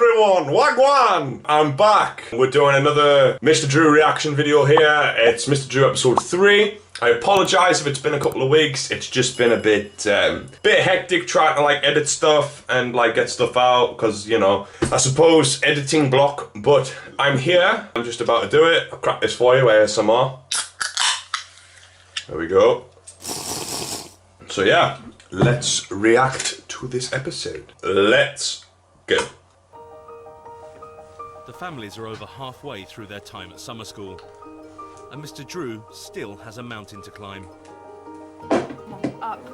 everyone, Wagwan! I'm back. We're doing another Mr. Drew reaction video here. It's Mr. Drew episode 3. I apologise if it's been a couple of weeks. It's just been a bit hectic trying to like edit stuff and like get stuff out because, you know, I suppose editing block, but I'm here. I'm just about to do it. I'll crack this for you, ASMR. There we go. So yeah, let's react to this episode. Let's go. The families are over halfway through their time at summer school, and Mr. Drew still has a mountain to climb. Up.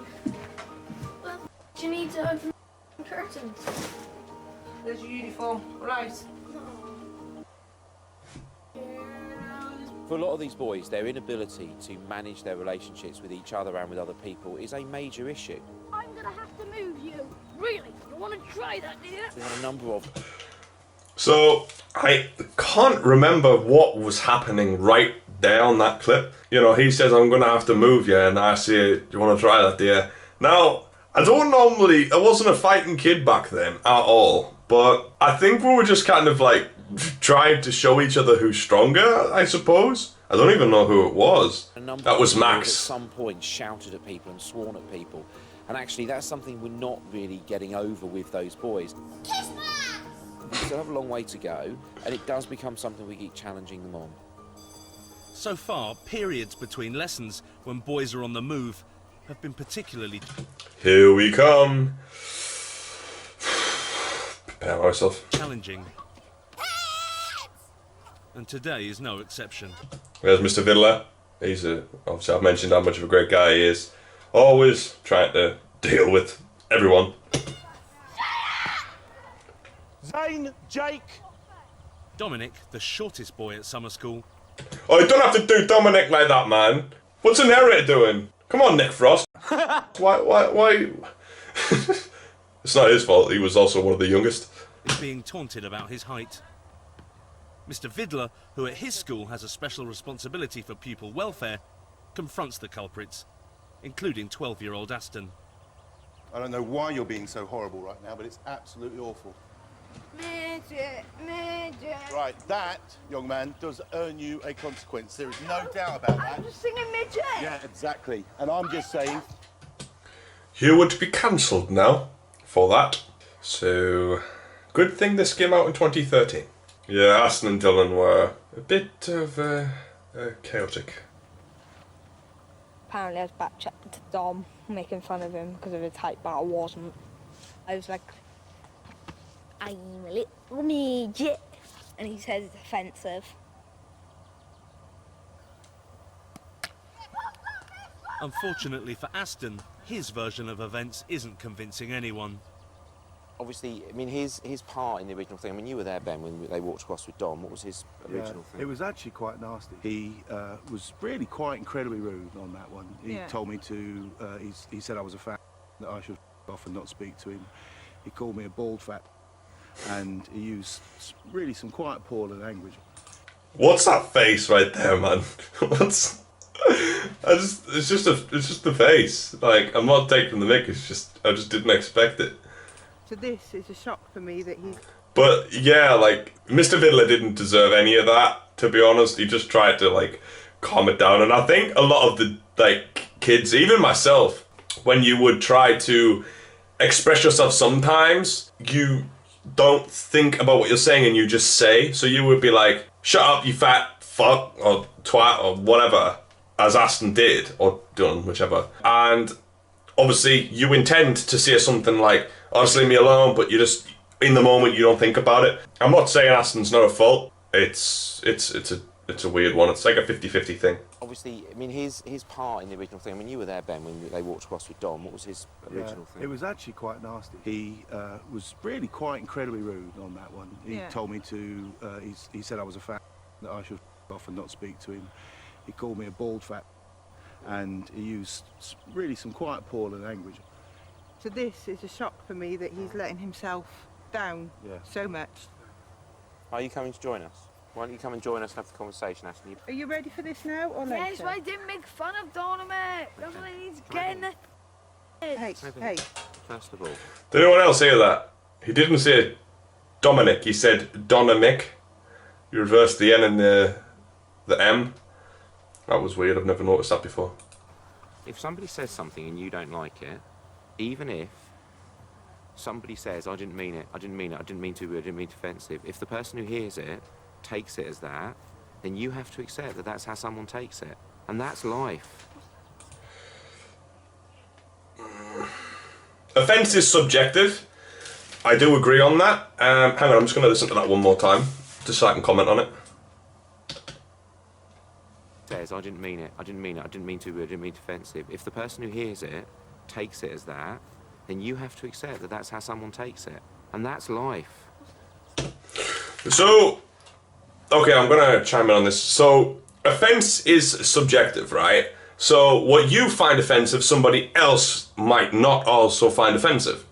Well, you need to open the curtains. There's your uniform, right? For a lot of these boys, their inability to manage their relationships with each other and with other people is a major issue. I'm gonna have to move you. Really? You want to try that, do you? We have a number of... So, I can't remember what was happening right there on that clip. You know, he says, I'm going to have to move you, and I say, do you want to try that, dear? Now, I wasn't a fighting kid back then at all, but I think we were just kind of like trying to show each other who's stronger, I suppose. I don't even know who it was. That was Max. At some point shouted at people and sworn at people, and actually that's something we're not really getting over with those boys. Kiss me! We still have a long way to go, and it does become something we keep challenging them on. So far, periods between lessons when boys are on the move have been particularly... Here we come. Prepare myself. ...challenging. And today is no exception. There's Mr. Vidler. He's obviously I've mentioned how much of a great guy he is. Always trying to deal with everyone. Zane, Jake. Dominic, the shortest boy at summer school. Oh, you don't have to do Dominic like that, man. What's the narrator doing? Come on, Nick Frost. Why? It's not his fault. He was also one of the youngest. Is being taunted about his height. Mr. Vidler, who at his school has a special responsibility for pupil welfare, confronts the culprits, including 12-year-old Aston. I don't know why you're being so horrible right now, but it's absolutely awful. Midget. Right, that, young man, does earn you a consequence. There is no doubt about that. I'm just singing midget. Yeah, exactly. And I'm just saying... You would be cancelled now for that. So, good thing this came out in 2013. Yeah, Aston and Dylan were a bit of chaotic. Apparently I was backchatting to Dom, making fun of him because of his height, but I wasn't. I was like, I'm a little midget. And he says it's offensive. Unfortunately for Aston, his version of events isn't convincing anyone. Obviously, I mean, his part in the original thing, I mean, you were there, Ben, when they walked across with Dom. What was his original thing? It was actually quite nasty. He was really quite incredibly rude on that one. He told me to, he said I was a fat, that I should off and not speak to him. He called me a bald fat, and he used really some quite appalling language. What's that face right there, man? What's... it's just the face. Like, I'm not taking the mic, it's just, I just didn't expect it. So this is a shock for me that he's... But yeah, like, Mr. Vidler didn't deserve any of that, to be honest. He just tried to, like, calm it down. And I think a lot of the, like, kids, even myself, when you would try to express yourself sometimes, you don't think about what you're saying and you just say. So you would be like, shut up, you fat fuck, or twat, or whatever, as Aston did, or Dylan, whichever. And obviously you intend to say something like, oh, just leave me alone, but you just, in the moment, you don't think about it. I'm not saying Aston's not at fault. It's a weird one. It's like a 50-50 thing. Obviously, I mean, his part in the original thing, I mean, you were there, Ben, when they walked across with Dom. What was his original thing? It was actually quite nasty. He was really quite incredibly rude on that one. He told me to, he said I was a fat, that I should off and not speak to him. He called me a bald fat, and he used really some quite appalling language. So this is a shock for me that he's letting himself down so much. Are you coming to join us? Why don't you come and join us and have the conversation, Ashley? Are you ready for this now or later? Yes, but I didn't make fun of Dominic. That's what I need to get in the... Hey, hey. First of all. Did anyone else hear that? He didn't say Dominic, he said Dominic. You reversed the N and the M. That was weird, I've never noticed that before. If somebody says something and you don't like it, even if somebody says, I didn't mean it, I didn't mean it, I didn't mean to be, I didn't mean offensive, if the person who hears it takes it as that, then you have to accept that that's how someone takes it. And that's life. Offence is subjective. I do agree on that. Hang on, I'm just going to listen to that one more time, just so I can comment on it. Says, I didn't mean it, I didn't mean it, I didn't mean to be, I didn't mean offensive. If the person who hears it takes it as that, then you have to accept that that's how someone takes it. And that's life. So, okay, I'm going to chime in on this. So, offence is subjective, right? So, what you find offensive, somebody else might not also find offensive.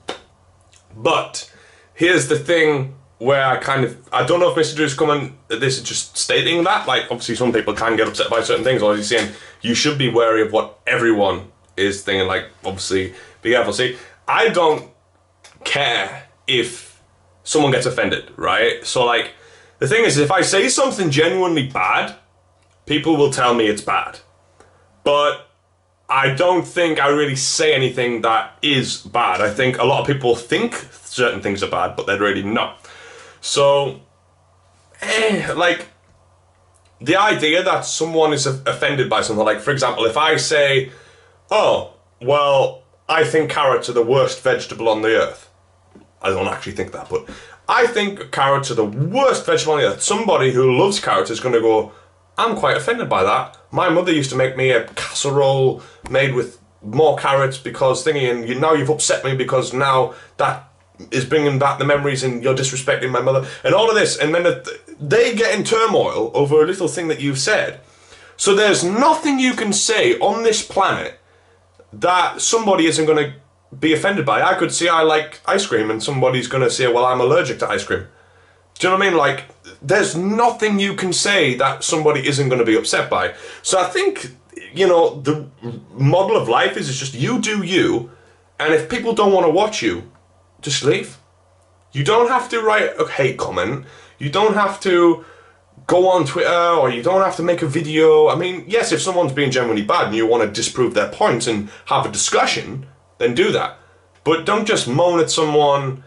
But, here's the thing where I don't know if Mr. Drew's coming, this is just stating that, like, obviously some people can get upset by certain things, or he's saying, you should be wary of what everyone is thinking, like, obviously, be careful. See, I don't care if someone gets offended, right? So, like, the thing is, if I say something genuinely bad, people will tell me it's bad. But I don't think I really say anything that is bad. I think a lot of people think certain things are bad, but they're really not. So, like, the idea that someone is offended by something, like, for example, if I say, oh, well, I think carrots are the worst vegetable on the earth. I don't actually think that, but I think carrots are the worst vegetable on the earth. Somebody who loves carrots is going to go, I'm quite offended by that. My mother used to make me a casserole made with more carrots because thingy, and now you've upset me because now that is bringing back the memories and you're disrespecting my mother and all of this, and then they get in turmoil over a little thing that you've said. So there's nothing you can say on this planet that somebody isn't going to be offended by. I could say I like ice cream and somebody's going to say, well, I'm allergic to ice cream. Do you know what I mean? Like, there's nothing you can say that somebody isn't going to be upset by. So I think, you know, the model of life is just you do you, and if people don't want to watch you, just leave. You don't have to write a hate comment. You don't have to go on Twitter, or you don't have to make a video. I mean, yes, if someone's being genuinely bad and you want to disprove their points and have a discussion, then do that. But don't just moan at someone,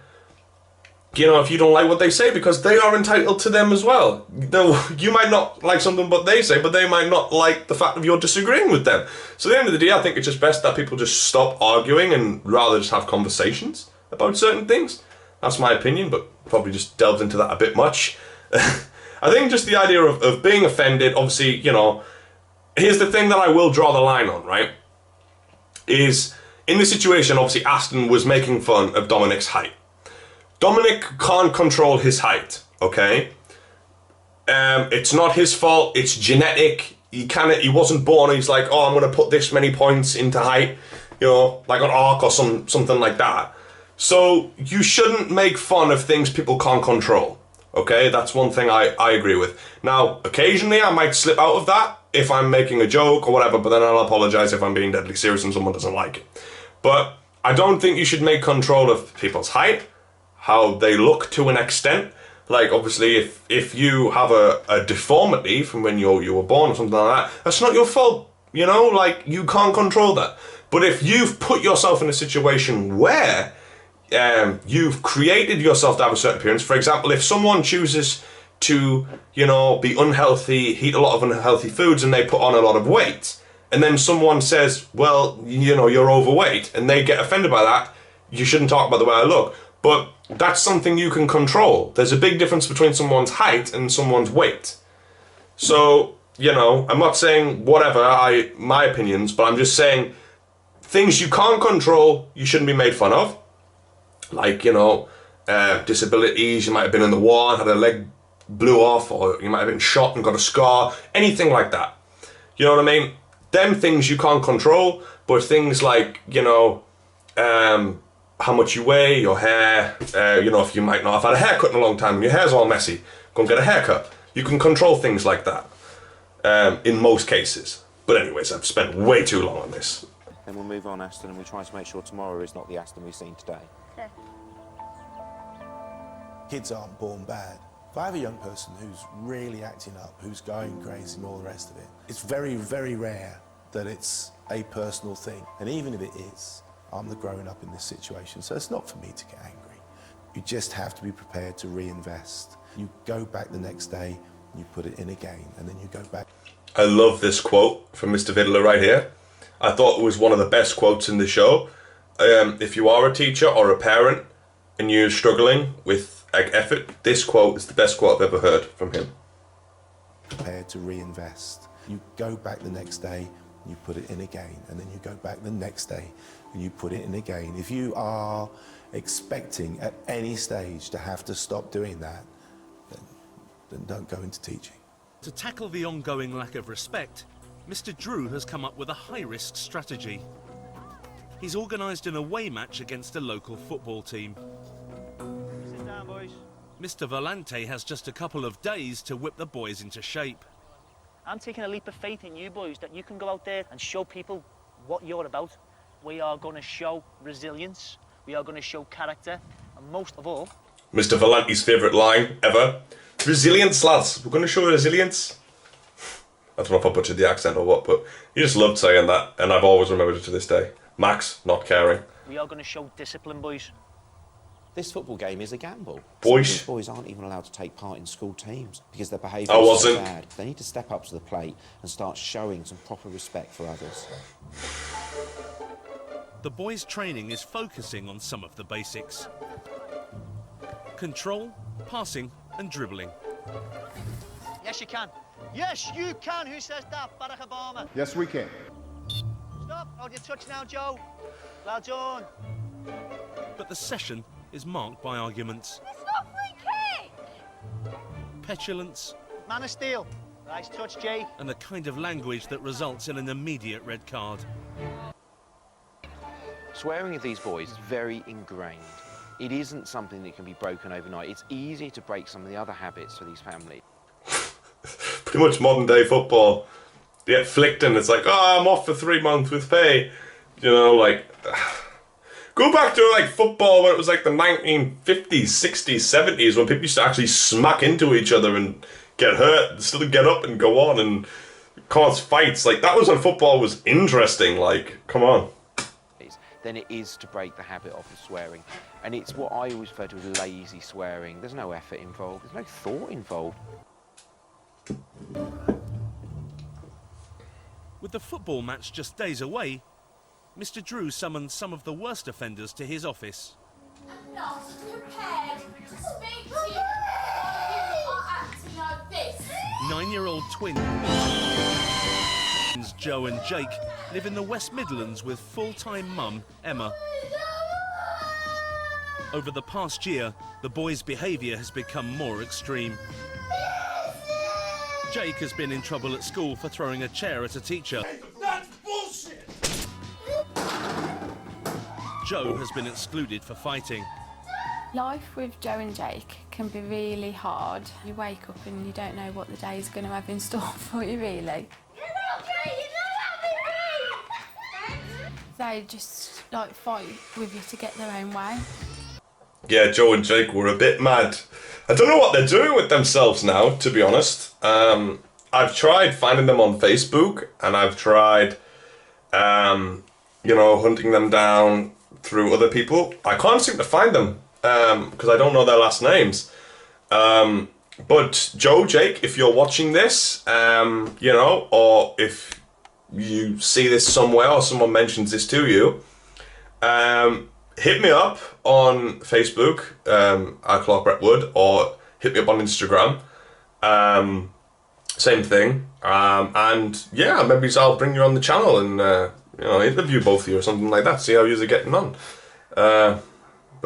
you know, if you don't like what they say, because they are entitled to them as well. You might not like something what they say, but they might not like the fact that you're disagreeing with them. So at the end of the day, I think it's just best that people just stop arguing and rather just have conversations about certain things. That's my opinion, but probably just delved into that a bit much. I think just the idea of being offended, obviously, you know, here's the thing that I will draw the line on, right? Is, in this situation, obviously, Aston was making fun of Dominic's height. Dominic can't control his height, okay? It's not his fault, it's genetic. He wasn't born, he's like, oh, I'm going to put this many points into height, you know, like an arc or something like that. So, you shouldn't make fun of things people can't control. Okay, that's one thing I agree with. Now, occasionally I might slip out of that if I'm making a joke or whatever, but then I'll apologise if I'm being deadly serious and someone doesn't like it. But I don't think you should make control of people's height, how they look to an extent. Like, obviously, if you have a deformity from when you were born or something like that, that's not your fault, you know? Like, you can't control that. But if you've put yourself in a situation where you've created yourself to have a certain appearance. For example, if someone chooses to, you know, be unhealthy, eat a lot of unhealthy foods, and they put on a lot of weight, and then someone says, well, you know, you're overweight, and they get offended by that, you shouldn't talk about the way I look. But that's something you can control. There's a big difference between someone's height and someone's weight. So, you know, I'm not saying whatever, my opinions, but I'm just saying things you can't control, you shouldn't be made fun of. Like, you know, disabilities, you might have been in the war and had a leg blew off, or you might have been shot and got a scar, anything like that. You know what I mean? Them things you can't control, but things like, you know, how much you weigh, your hair, you know, if you might not have had a haircut in a long time and your hair's all messy, go and get a haircut. You can control things like that, in most cases. But anyways, I've spent way too long on this. Then we'll move on, Aston, and we'll try to make sure tomorrow is not the Aston we've seen today. Okay. Kids aren't born bad. If I have a young person who's really acting up, who's going crazy and all the rest of it, it's very, very rare that it's a personal thing. And even if it is, I'm the grown up in this situation, so it's not for me to get angry. You just have to be prepared to reinvest. You go back the next day, you put it in again, and then you go back. I love this quote from Mr. Vidler right here. I thought it was one of the best quotes in the show. If you are a teacher or a parent and you're struggling with effort, this quote is the best quote I've ever heard from him. Prepared to reinvest. You go back the next day, you put it in again, and then you go back the next day and you put it in again. If you are expecting at any stage to have to stop doing that, then don't go into teaching. To tackle the ongoing lack of respect, Mr. Drew has come up with a high-risk strategy. He's organised an away match against a local football team. Sit down, boys. Mr. Volante has just a couple of days to whip the boys into shape. I'm taking a leap of faith in you boys that you can go out there and show people what you're about. We are going to show resilience, we are going to show character, and most of all... Mr. Volante's favourite line ever. Resilience, lads. We're going to show resilience. I don't know if I butchered the accent or what, but he just loved saying that, and I've always remembered it to this day. Max, not caring. We are going to show discipline, boys. This football game is a gamble. Boys. These boys aren't even allowed to take part in school teams because their behaviour I is wasn't. so bad. They need to step up to the plate and start showing some proper respect for others. The boys' training is focusing on some of the basics. Control, passing and dribbling. Yes, you can. Yes, you can. Who says that? Barack Obama. Yes, we can. Stop. Hold your touch now, Joe. Well done. But the session is marked by arguments, It's not free kick! petulance, Man of steel. Nice touch, Jay. and the kind of language that results in an immediate red card. Swearing with these boys is very ingrained. It isn't something that can be broken overnight. It's easy to break some of the other habits for these families. Pretty much modern day football. You get flicked and it's like, oh, I'm off for 3 months with pay. You know, like... Go back to like football when it was like the 1950s, 60s, 70s when people used to actually smack into each other and get hurt and still get up and go on and cause fights. Like that was when football was interesting. Like, come on. Than it is to break the habit of swearing. And it's what I always refer to as lazy swearing. There's no effort involved, there's no thought involved. With the football match just days away, Mr. Drew summoned some of the worst offenders to his office. I'm not prepared to speak to you while you are acting like this. 9-year-old twins Joe and Jake live in the West Midlands with full-time mum, Emma. Over the past year, the boys' behaviour has become more extreme. Jake has been in trouble at school for throwing a chair at a teacher. That's bullshit! Joe has been excluded for fighting. Life with Joe and Jake can be really hard. You wake up and you don't know what the day is going to have in store for you, really. They just like fight with you to get their own way. Yeah, Joe and Jake were a bit mad. I don't know what they're doing with themselves now, to be honest. I've tried finding them on Facebook, and I've tried, you know, hunting them down through other people. I can't seem to find them, because I don't know their last names. But Joe, Jake, if you're watching this, you know, or if you see this somewhere or someone mentions this to you, hit me up on Facebook, at Clark Brentwood, or hit me up on Instagram. Same thing. And yeah, maybe I'll bring you on the channel and you know, interview both of you or something like that. See how you're getting on. But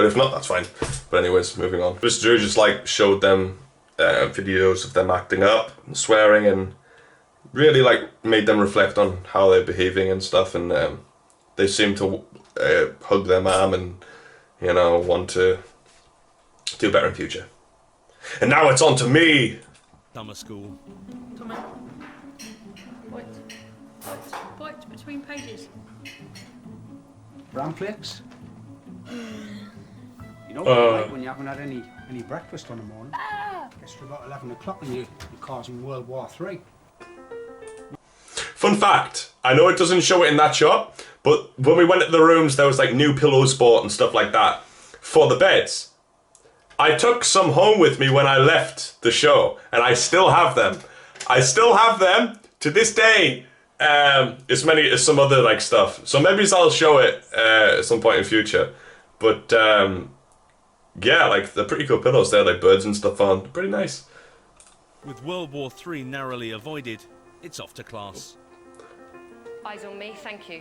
if not, that's fine. But anyways, moving on. Mr. Drew just like showed them videos of them acting up and swearing, and really like made them reflect on how they're behaving and stuff, and they seem to hug their mum and, you know, want to do better in future. And now it's on to me. Summer school. Come on. Point between pages. Brown flakes? You know what it's like when you haven't had any breakfast on the morning. Gets to about 11 o'clock and your car's in World War III. Fun fact, I know it doesn't show it in that shot, but when we went to the rooms, there was like new pillows bought and stuff like that for the beds. I took some home with me when I left the show, and I still have them. I still have them to this day. As many as some other like stuff. So maybe I'll show it at some point in future. But yeah, like they're pretty cool pillows. They're like birds and stuff on. Pretty nice. With World War III narrowly avoided, it's off to class. Eyes on me, thank you.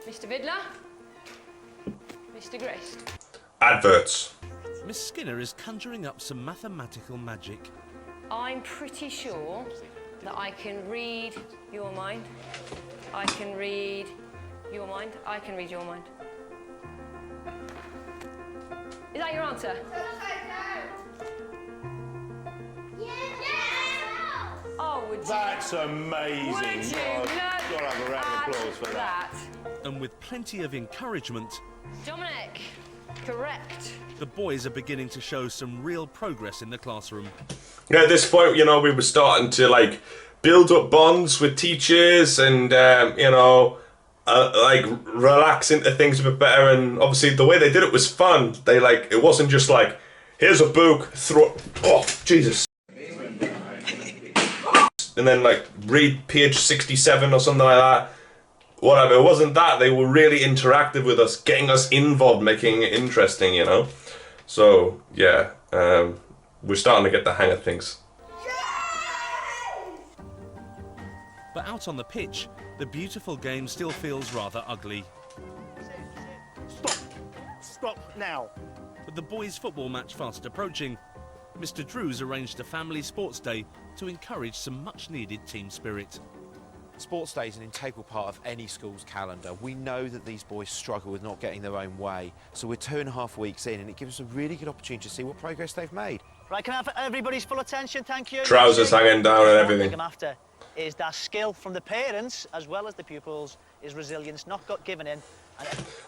Mr. Vidler? Mr. Grist? Adverts. Miss Skinner is conjuring up some mathematical magic. I'm pretty sure that I can read your mind. I can read your mind. I can read your mind. Is that your answer? Oh, would you? That's amazing. Would you Gotta have a round of applause for that. And with plenty of encouragement, Dominic, correct. the boys are beginning to show some real progress in the classroom. Yeah, at this point, you know, we were starting to like build up bonds with teachers and, you know, like relax into things a bit better. And obviously the way they did it was fun. They like, it wasn't just like, here's a book, throw, oh, Jesus. And then like read page 67 or something like that. Whatever, it wasn't that. They were really interactive with us, getting us involved, making it interesting, you know. So, yeah, we're starting to get the hang of things. But out on the pitch, the beautiful game still feels rather ugly. Stop now. With the boys' football match fast approaching, Mr. Drews arranged a family sports day to encourage some much-needed team spirit. Sports Day is an integral part of any school's calendar. We know that these boys struggle with not getting their own way, so we're 2.5 weeks in and it gives us a really good opportunity to see what progress they've made. Right, can I have everybody's full attention? Thank you. Trousers hanging down and everything. What I'm after is that skill from the parents as well as the pupils is resilience, not got given in.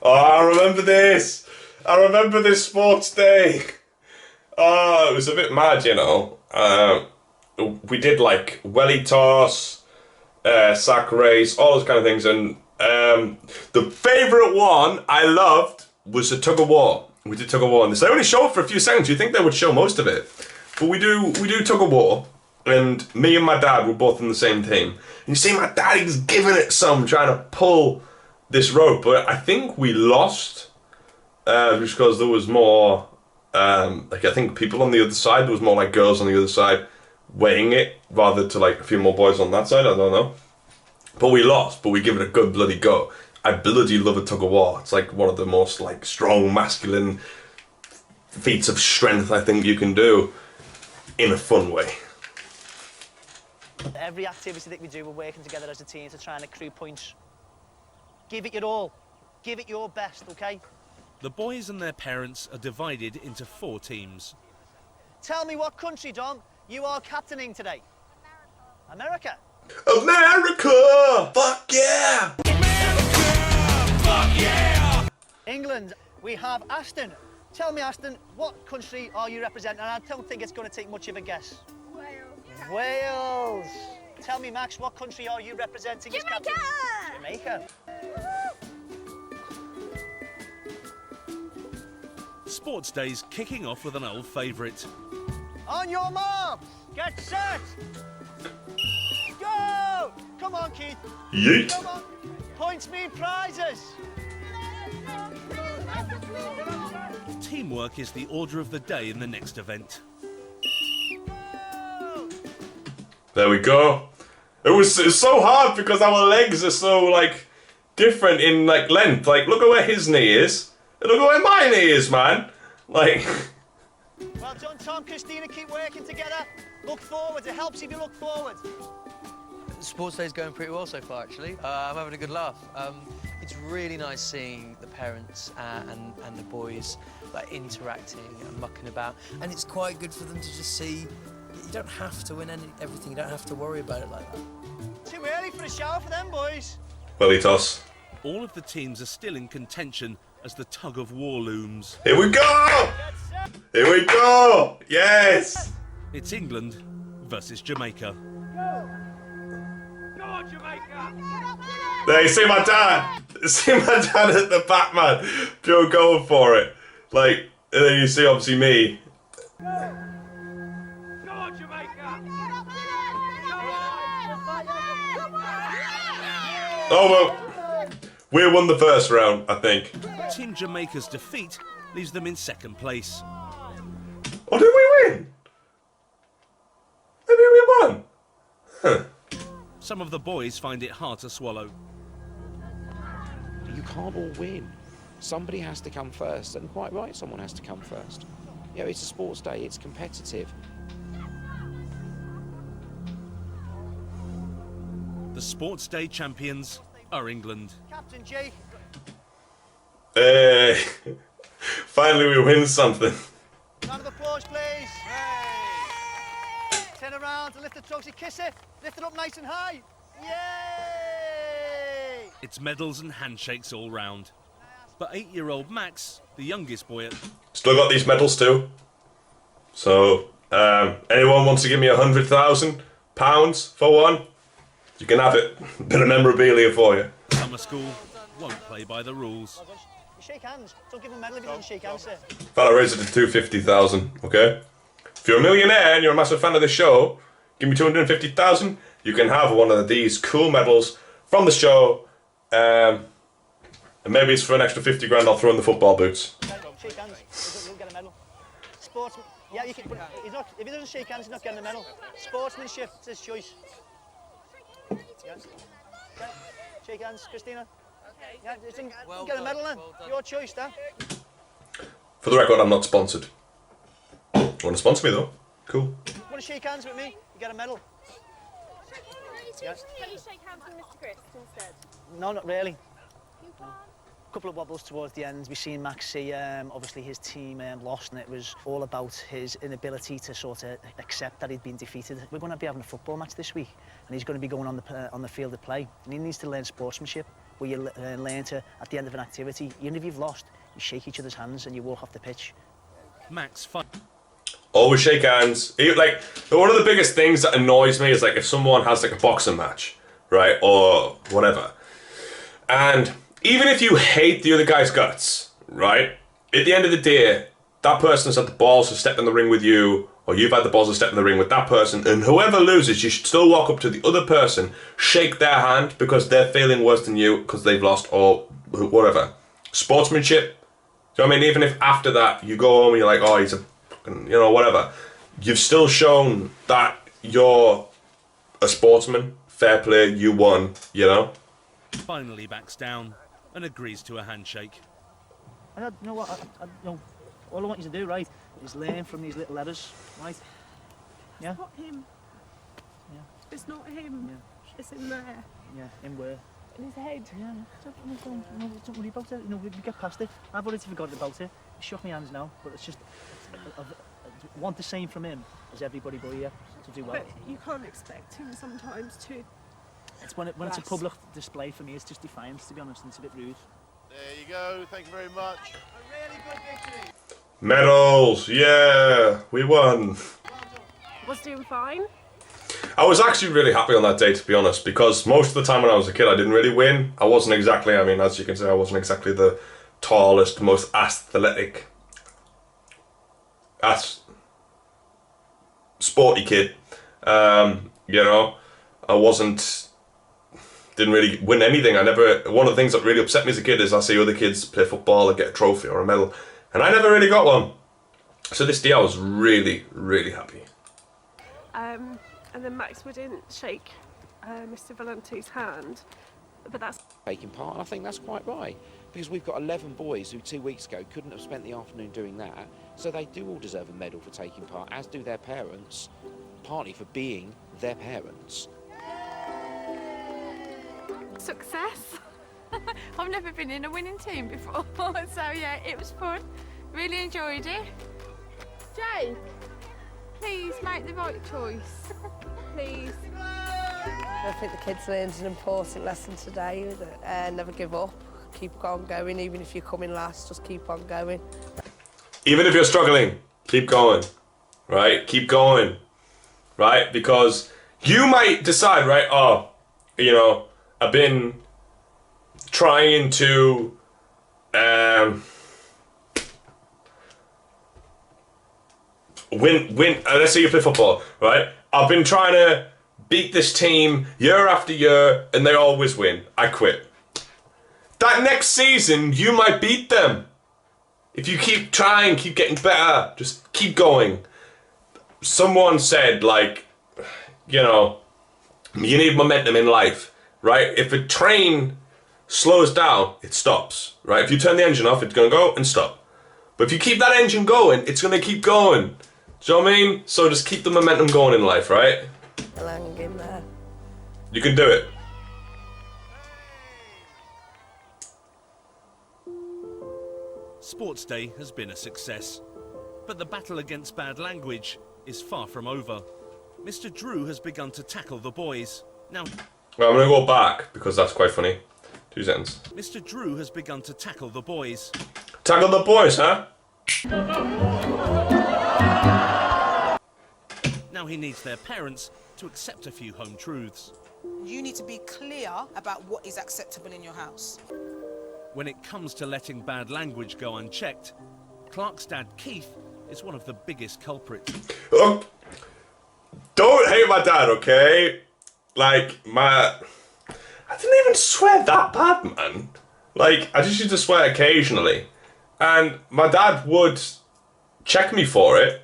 Oh, I remember this. I remember this sports day. Oh, it was a bit mad, you know. We did like welly toss, sack race, all those kind of things, and the favourite one I loved was a tug of war. We did tug of war on this. They only show it for a few seconds. You think they would show most of it, but we do tug of war, and me and my dad were both in the same team. And you see, my dad, he's giving it some, trying to pull this rope, but I think we lost just because there was more. Like I think people on the other side, there was more like girls on the other side weighing it rather to like a few more boys on that side, I don't know. But we lost, but we give it a good bloody go. I bloody love a tug of war. It's like one of the most like strong masculine feats of strength I think you can do in a fun way. Every activity that we do, we're working together as a team to try and accrue points. Give it your all. Give it your best, okay? The boys and their parents are divided into 4 teams. Tell me what country, Dom, you are captaining today? America. America! Fuck yeah! America! Fuck yeah! England, we have Aston. Tell me, Aston, what country are you representing? And I don't think it's going to take much of a guess. Wales. Wales. Tell me, Max, what country are you representing? Jamaica! Jamaica. Sports Day's kicking off with an old favourite. On your marks, get set. Go! Come on, Keith. Yeet. Come on. Points mean prizes. Teamwork is the order of the day in the next event. There we go. It was so hard because our legs are so like different in like length. Like look at where his knee is. And look at where my knee is, man. Like. Well done, Tom, Christina, keep working together. Look forward, it helps if you look forward. Sports Day's going pretty well so far, actually. I'm having a good laugh. It's really nice seeing the parents and the boys like interacting and mucking about, and it's quite good for them to just see you don't have to win everything. You don't have to worry about it like that. Too early for a shower for them, boys. Welly toss. All of the teams are still in contention as the tug of war looms. Here we go! Here we go! Yes! It's England versus Jamaica. There, you see my dad? See my dad at the back, man. Joe going for it. Like, and then you see obviously me. Oh well, we won the first round, I think. Team Jamaica's defeat leaves them in second place. Oh, did we win? Maybe we won. Huh. Some of the boys find it hard to swallow. You can't all win. Somebody has to come first, and quite right, someone has to come first. You know, it's a sports day, it's competitive. The Sports Day champions are England. Captain Jake. Hey, finally we win something. Round of applause, please. Hey. Turn around and lift the trophy, kiss it, lift it up nice and high. Yay! It's medals and handshakes all round. But 8-year-old Max, the youngest boy at... Still got these medals too. So, anyone wants to give me £100,000 for one? You can have it. Bit of memorabilia for you. Summer school won't play by the rules. You shake hands. Don't give him a medal if he doesn't shake hands, sir. Thought I raised it to 250,000. Okay. If you're a millionaire and you're a massive fan of the show, give me 250,000. You can have one of these cool medals from the show. And maybe it's for an extra 50 grand. I'll throw in the football boots. Shake hands. He'll get a medal. Sportsman. Yeah, you can. But he's not. If he doesn't shake hands, he's not getting a medal. Sportsmanship. It's his choice. Yeah. Okay. Shake hands, Christina. Okay. Yeah, you get a medal then. Your choice, Dan. For the record, I'm not sponsored. You want to sponsor me though? Cool. You want to shake hands with me? You get a medal. Can you shake hands with Mr. Grist instead? No, not really. A couple of wobbles towards the end. We've seen Max see, obviously his team lost, and it was all about his inability to sort of accept that he'd been defeated. We're going to be having a football match this week, and he's going to be going on the field of play, and he needs to learn sportsmanship, where you learn to, at the end of an activity, even if you've lost, you shake each other's hands and you walk off the pitch. Max fun. Always shake hands. Like, one of the biggest things that annoys me is like if someone has like a boxing match, right, or whatever, and even if you hate the other guy's guts, right, at the end of the day, that person has had the balls to step in the ring with you, or you've had the balls to step in the ring with that person, and whoever loses, you should still walk up to the other person, shake their hand because they're feeling worse than you because they've lost or whatever. Sportsmanship. Do you know what I mean? Even if after that you go home and you're like, oh, he's a, you know, whatever, you've still shown that you're a sportsman. Fair play, you won, you know? Finally backs down and agrees to a handshake. You know what? You know, all I want you to do, right, is learn from these little letters, right? Yeah. It's not him. Yeah. It's not him. Yeah. It's in there. Yeah. In where? In his head. Yeah. Don't worry about it. You know, we get past it. I've already forgotten about it. He shook my hands now, but it's just I want the same from him as everybody but here to do well. But you can't expect him sometimes to. It's when it's a public display for me. It's just defiance, to be honest, and it's a bit rude. There you go. Thank you very much. A really good victory. Medals, yeah, we won. Was doing fine. I was actually really happy on that day, to be honest, because most of the time when I was a kid, I didn't really win. I wasn't exactly, I mean, as you can see, I wasn't exactly the tallest, most athletic, sporty kid. You know, didn't really win anything. One of the things that really upset me as a kid is I see other kids play football and get a trophy or a medal, and I never really got one. So this day I was really, really happy. And then Max wouldn't shake Mr. Valente's hand, but that's Taking part, and I think that's quite right, because we've got 11 boys who 2 weeks ago couldn't have spent the afternoon doing that, so they do all deserve a medal for taking part, as do their parents, partly for being their parents. Success. I've never been in a winning team before, so yeah, it was fun. Really enjoyed it. Jake, please make the right choice. Please. I think the kids learned an important lesson today, that never give up, keep on going, even if you come in last, just keep on going. Even if you're struggling, keep going, right? Keep going, right? Because you might decide, right, oh, you know, I've been trying to win, let's say you play football, right? I've been trying to beat this team year after year and they always win. I quit. That next season, you might beat them. If you keep trying, keep getting better, just keep going. Someone said, like, you know, you need momentum in life, right? If a train slows down, it stops, right? If you turn the engine off, it's going to go and stop. But if you keep that engine going, it's going to keep going. Do you know what I mean? So just keep the momentum going in life, right? You can do it. Sports Day has been a success, but the battle against bad language is far from over. Mr. Drew has begun to tackle the boys. Now, well, I'm going to go back because that's quite funny. 2 seconds. Mr. Drew has begun to tackle the boys. Tackle the boys, huh? Now he needs their parents to accept a few home truths. You need to be clear about what is acceptable in your house. When it comes to letting bad language go unchecked, Clark's dad, Keith, is one of the biggest culprits. Oh, don't hate my dad, okay? Like, I didn't even swear that bad, man. Like, I just used to swear occasionally. And my dad would check me for it,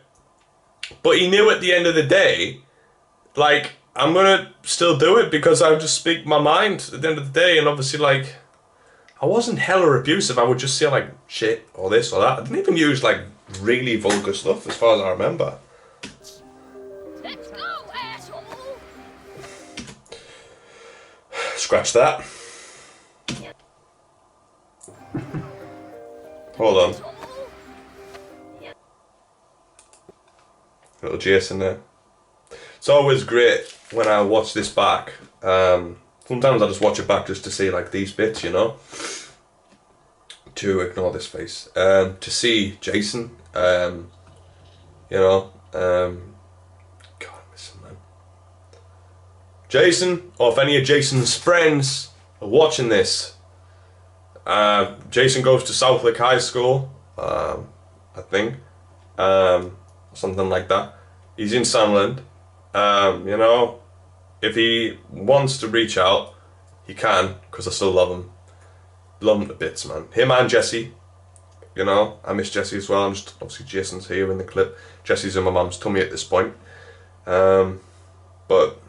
but he knew at the end of the day, like, I'm gonna still do it because I would just speak my mind at the end of the day, and obviously, like, I wasn't hella abusive. I would just say, like, shit, or this or that. I didn't even use, like, really vulgar stuff as far as I remember. Let's go, asshole! Scratch that. Hold on. Little Jason there. It's always great when I watch this back. Sometimes I just watch it back just to see, like, these bits, you know? To ignore this face. To see Jason, you know? God, I miss him, man. Jason, or if any of Jason's friends are watching this, Jason goes to Southwick High School, I think, something like that. He's in Sunderland. You know, if he wants to reach out, he can, because I still love him. Love him to bits, man. Him and Jesse, you know, I miss Jesse as well. I'm just, obviously Jason's here in the clip. Jesse's in my mum's tummy at this point. But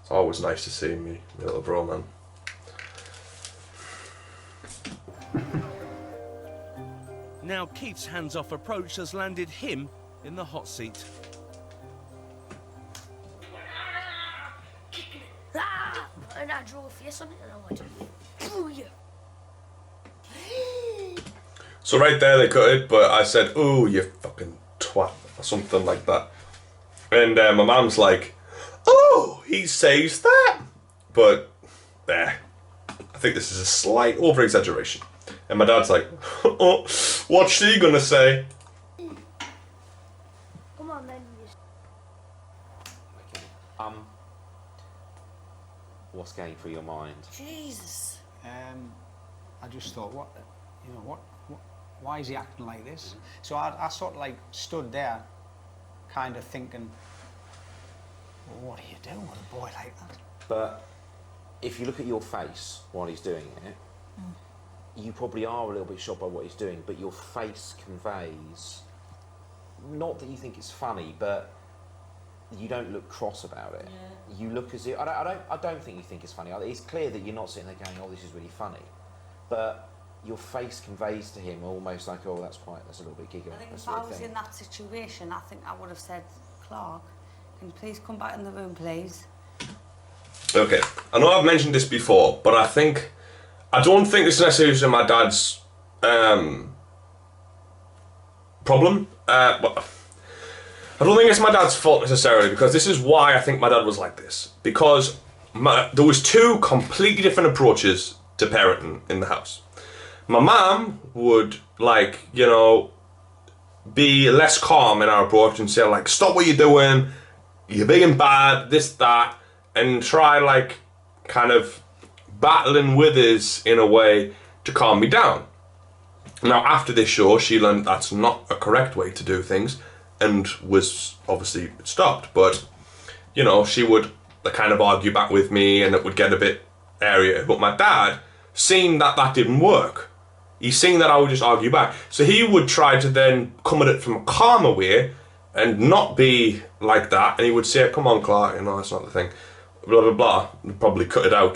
it's always nice to see me little bro, man. Now Keith's hands-off approach has landed him in the hot seat. And I draw a face on it and I want to screw you. So right there they cut it, but I said, "Ooh, you fucking twat," or something like that. And my mum's like, "Oh, he says that," but I think this is a slight over-exaggeration. And my dad's like, "Oh, what's she gonna say?" Come on, then. What's going through your mind? Jesus. I just thought, why is he acting like this? So I sort of like stood there, kind of thinking, well, what do you do with a boy like that? But if you look at your face while he's doing it, you probably are a little bit shocked by what he's doing, but your face conveys, not that you think it's funny, but you don't look cross about it. Yeah. You look as if, I don't think you think it's funny. It's clear that you're not sitting there going, oh, this is really funny. But your face conveys to him almost like, oh, that's a little bit giggle. I think if I was in that situation, I think I would have said, Clark, can you please come back in the room, please? Okay, I know I've mentioned this before, but I don't think this necessarily my dad's problem. I don't think it's my dad's fault necessarily, because this is why I think my dad was like this. Because there was 2 completely different approaches to parenting in the house. My mum would, like, you know, be less calm in our approach and say like, stop what you're doing, you're being bad, this, that, and try like kind of battling with us in a way to calm me down. Now after this show, she learned that's not a correct way to do things and was obviously stopped, but you know, she would kind of argue back with me and it would get a bit area. But my dad, seeing that that didn't work, he's seen that I would just argue back, so he would try to then come at it from a calmer way and not be like that, and he would say, come on Clark, you know, that's not the thing, blah blah blah, and probably cut it out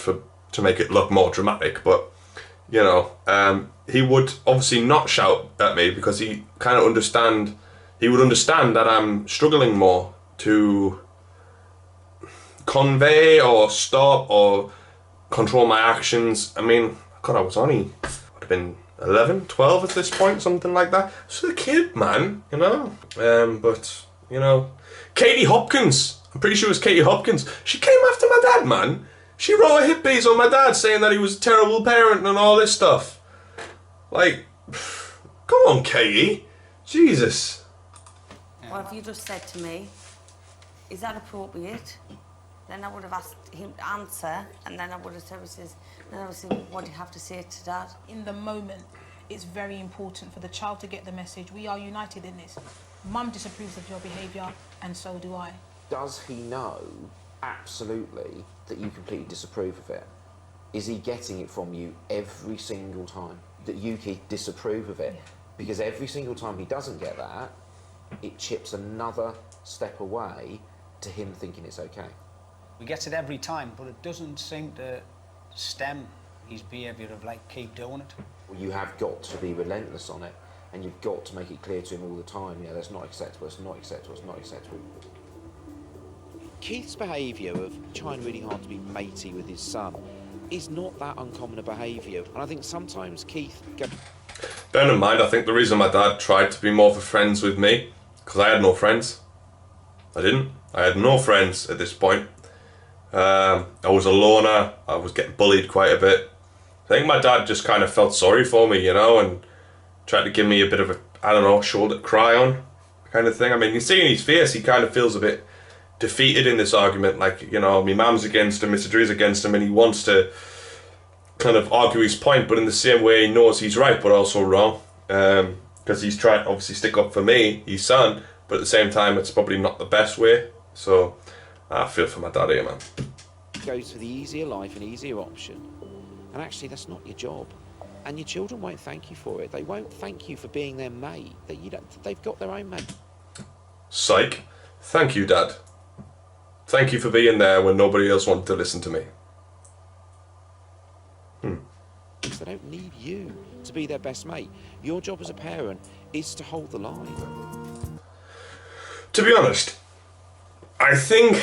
to make it look more dramatic, but you know, he would obviously not shout at me because he kind of would understand that I'm struggling more to convey or stop or control my actions. I mean, God, I was only, would have been 11, 12 at this point, something like that. Just a kid, man, you know. But, you know, Katie Hopkins, I'm pretty sure it was Katie Hopkins. She came after my dad, man. She wrote a hit piece on my dad saying that he was a terrible parent and all this stuff. Like, come on, Katie. Jesus. Well, if you just said to me, is that appropriate? Then I would have asked him to answer, and then I would have said, what do you have to say to Dad? In the moment, it's very important for the child to get the message. We are united in this. Mum disapproves of your behaviour, and so do I. Does he know, absolutely, that you completely disapprove of it? Is he getting it from you every single time? That you disapprove of it? Yeah. Because every single time he doesn't get that, it chips another step away to him thinking it's okay. We get it every time, but it doesn't seem to stem his behaviour of like, keep doing it. Well, you have got to be relentless on it, and you've got to make it clear to him all the time, yeah, that's not acceptable, it's not acceptable, it's not acceptable. Keith's behaviour of trying really hard to be matey with his son is not that uncommon a behaviour, and I think sometimes Keith... Bear in mind, I think the reason my dad tried to be more of a friends with me, because I had no friends. I didn't. I had no friends at this point. I was a loner, I was getting bullied quite a bit. I think my dad just kind of felt sorry for me, you know, and tried to give me a bit of a, I don't know, shoulder to cry on kind of thing. I mean, you see in his face, he kind of feels a bit defeated in this argument, like, you know, my mum's against him, Mr. Drew's against him, and he wants to kind of argue his point, but in the same way he knows he's right but also wrong, because he's trying to obviously stick up for me, his son, but at the same time it's probably not the best way. So I feel for my dad here, man. Goes for the easier life and easier option, and actually that's not your job, and your children won't thank you for it. They won't thank you for being their mate. They've got their own mate. Psych. Thank you, Dad. Thank you for being there when nobody else wanted to listen to me. They don't need you to be their best mate. Your job as a parent is to hold the line. To be honest, I think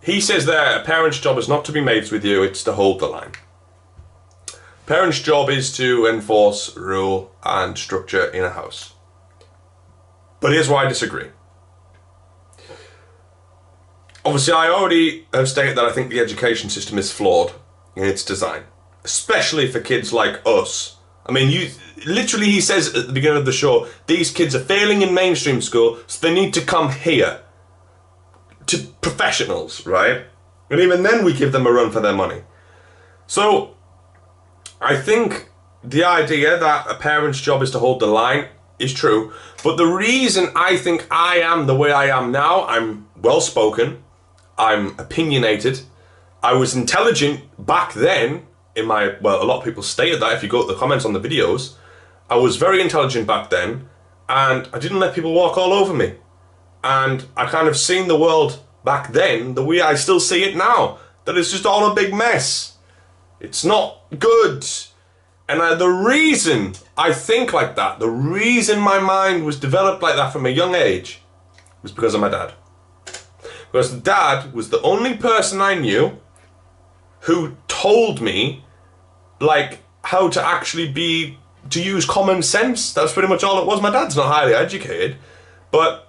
he says there, a parent's job is not to be mates with you, it's to hold the line. Parent's job is to enforce rule and structure in a house. But here's why I disagree. Obviously, I already have stated that I think the education system is flawed in its design, especially for kids like us. I mean, he says at the beginning of the show, these kids are failing in mainstream school, so they need to come here to professionals, right? And even then we give them a run for their money. So I think the idea that a parent's job is to hold the line is true, but the reason I think I am the way I am now, I'm well-spoken, I'm opinionated, I was intelligent back then in my, well, a lot of people stated that if you go to the comments on the videos, I was very intelligent back then, and I didn't let people walk all over me. And I kind of seen the world back then the way I still see it now, that it's just all a big mess. It's not good. And the reason I think like that, the reason my mind was developed like that from a young age, was because of my dad. Because Dad was the only person I knew who told me, like, how to actually to use common sense. That's pretty much all it was. My dad's not highly educated, but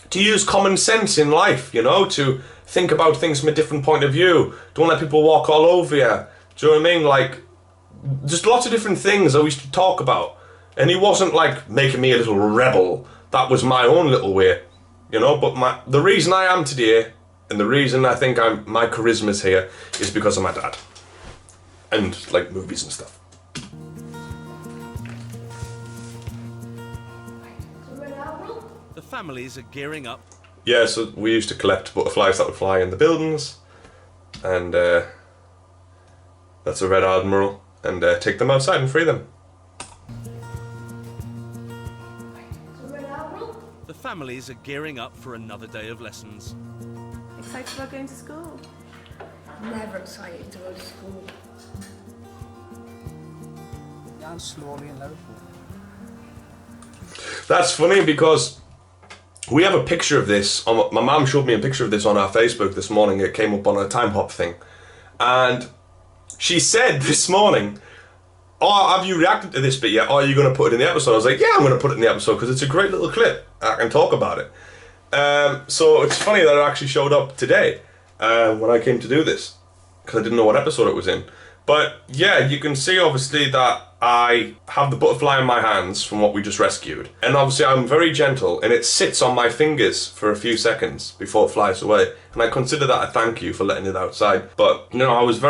to use common sense in life, you know, to think about things from a different point of view. Don't let people walk all over you. Do you know what I mean? Like, just lots of different things I used to talk about. And he wasn't like making me a little rebel. That was my own little way, you know. But the reason I am today, and the reason I think my charisma's here, is because of my dad. And like movies and stuff. The families are gearing up. Yeah, so we used to collect butterflies that would fly in the buildings. And that's a Red Admiral. And take them outside and free them. The families are gearing up for another day of lessons. Excited about going to school? Never excited to go to school. Down slowly in Liverpool. That's funny because we have a picture of this. My mum showed me a picture of this on our Facebook this morning. It came up on a time hop thing. And she said this morning, oh, have you reacted to this bit yet? Oh, are you going to put it in the episode? I was like, yeah, I'm going to put it in the episode because it's a great little clip. I can talk about it. So it's funny that it actually showed up today when I came to do this because I didn't know what episode it was in. But yeah, you can see obviously that I have the butterfly in my hands from what we just rescued. And obviously I'm very gentle and it sits on my fingers for a few seconds before it flies away. And I consider that a thank you for letting it outside. But, you know, I was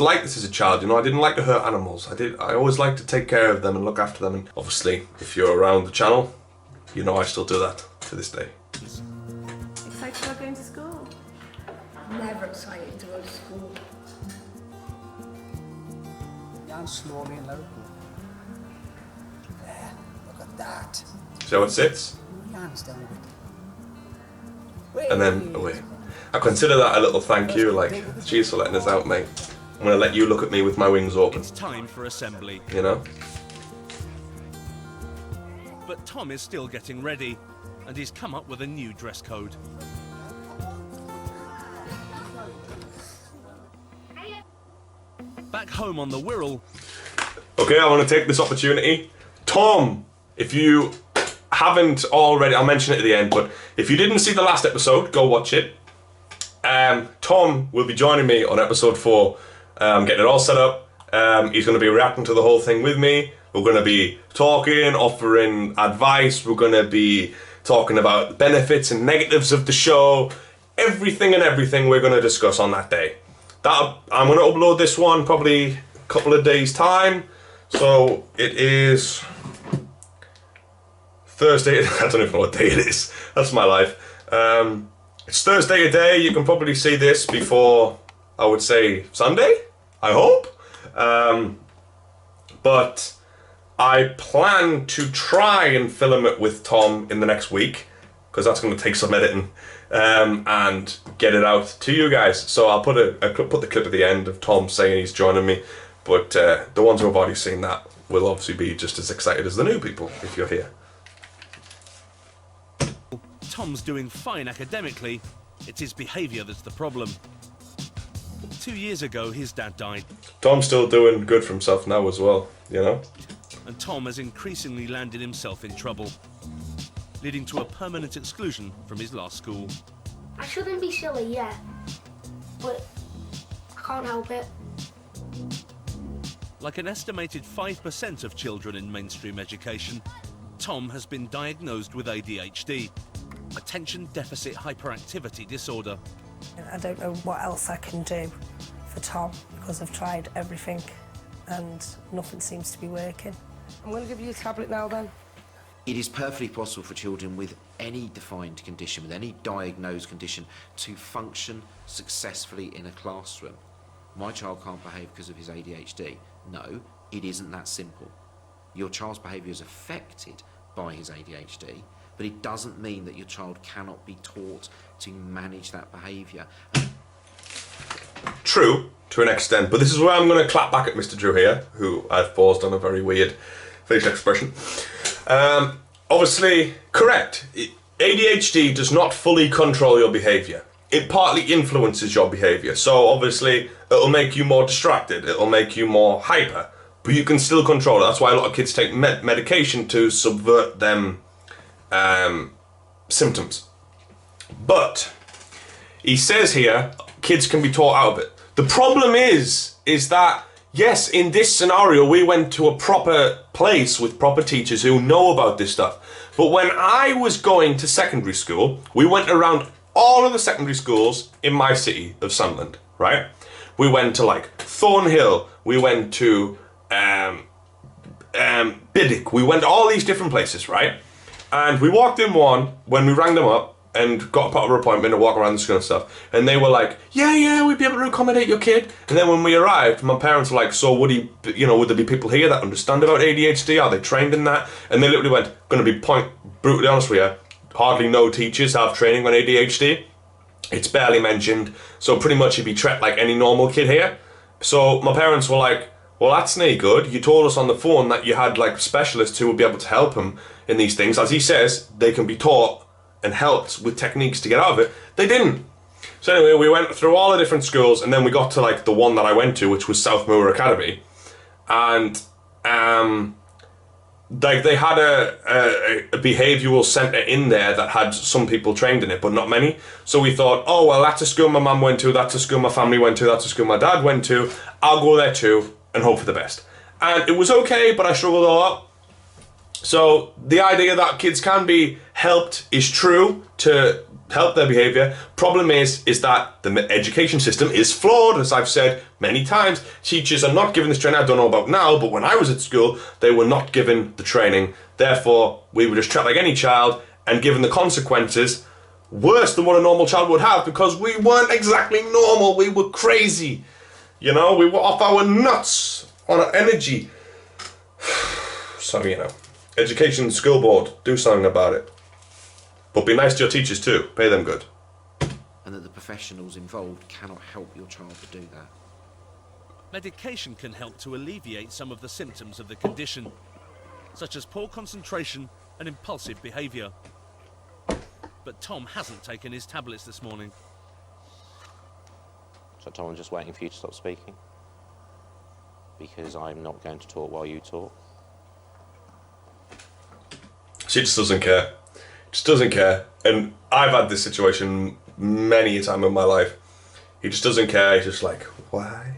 like this as a child, you know, I didn't like to hurt animals. I always like to take care of them and look after them. And obviously, if you're around the channel, you know I still do that to this day. Excited about going to school? Never excited to go to school. Down slowly in Liverpool. There, look at that. See how it sits? Lands down a bit. And then away. I consider that a little thank you, like, cheers for letting us out, mate. I'm gonna let you look at me with my wings open. It's time for assembly. You know? But Tom is still getting ready, and he's come up with a new dress code. Back home on the Wirral. Okay, I want to take this opportunity. Tom, if you haven't already, I'll mention it at the end, but if you didn't see the last episode, go watch it. Tom will be joining me on episode 4, getting it all set up. He's going to be reacting to the whole thing with me. We're going to be talking, offering advice. We're going to be talking about the benefits and negatives of the show. Everything we're going to discuss on that day. I'm going to upload this one probably a couple of days time. So it is Thursday. I don't even know what day it is. That's my life. It's Thursday today. You can probably see this before, I would say, Sunday, I hope. But I plan to try and film it with Tom in the next week, because that's going to take some editing, and get it out to you guys. So I'll put the clip at the end of Tom saying he's joining me, but the ones who have already seen that will obviously be just as excited as the new people if you're here. Tom's doing fine academically. It's his behaviour that's the problem. 2 years ago, his dad died. Tom's still doing good for himself now as well, you know? And Tom has increasingly landed himself in trouble, leading to a permanent exclusion from his last school. I shouldn't be silly, yeah, but I can't help it. Like an estimated 5% of children in mainstream education, Tom has been diagnosed with ADHD, attention deficit hyperactivity disorder. I don't know what else I can do for Tom because I've tried everything and nothing seems to be working. I'm going to give you a tablet now then. It is perfectly possible for children with any defined condition, with any diagnosed condition, to function successfully in a classroom. My child can't behave because of his ADHD. No, it isn't that simple. Your child's behaviour is affected by his ADHD, but it doesn't mean that your child cannot be taught to manage that behaviour. True, to an extent, but this is where I'm going to clap back at Mr. Drew here, who I've paused on a very weird facial expression. Obviously, correct. ADHD does not fully control your behaviour. It partly influences your behaviour, so obviously it'll make you more distracted, it'll make you more hyper, but you can still control it. That's why a lot of kids take medication to subvert them symptoms. But he says here, kids can be taught out of it. The problem is that yes, in this scenario, we went to a proper place with proper teachers who know about this stuff. But when I was going to secondary school, we went around all of the secondary schools in my city of Sunderland, right? We went to like Thornhill, we went to Biddick, we went to all these different places, right? And we walked in one when we rang them up and got a proper appointment to walk around the school and stuff. And they were like, yeah, we'd be able to accommodate your kid. And then when we arrived, my parents were like, so would there be people here that understand about ADHD? Are they trained in that? And they literally went, gonna be brutally honest with you, hardly no teachers have training on ADHD. It's barely mentioned. So pretty much he'd be treated like any normal kid here. So my parents were like, well, that's no good. You told us on the phone that you had like specialists who would be able to help him in these things. As he says, they can be taught and helped with techniques to get out of it. They didn't. So anyway, we went through all the different schools, and then we got to like the one that I went to, which was South Moor Academy, and like they had a behavioural centre in there that had some people trained in it, but not many. So we thought, oh well, that's a school my mum went to, that's a school my family went to, that's a school my dad went to. I'll go there too and hope for the best. And it was okay, but I struggled a lot. So the idea that kids can be helped is true to help their behaviour. Problem is that the education system is flawed, as I've said many times. Teachers are not given this training. I don't know about now, but when I was at school, they were not given the training. Therefore, we were just treated like any child and given the consequences worse than what a normal child would have, because we weren't exactly normal. We were crazy. You know, we were off our nuts on our energy. So, you know. Education school board, do something about it. But be nice to your teachers too, pay them good. And that the professionals involved cannot help your child to do that. Medication can help to alleviate some of the symptoms of the condition, such as poor concentration and impulsive behaviour. But Tom hasn't taken his tablets this morning. So Tom, I'm just waiting for you to stop speaking. Because I'm not going to talk while you talk. She just doesn't care. Just doesn't care. And I've had this situation many a time in my life. He just doesn't care. He's just like, why?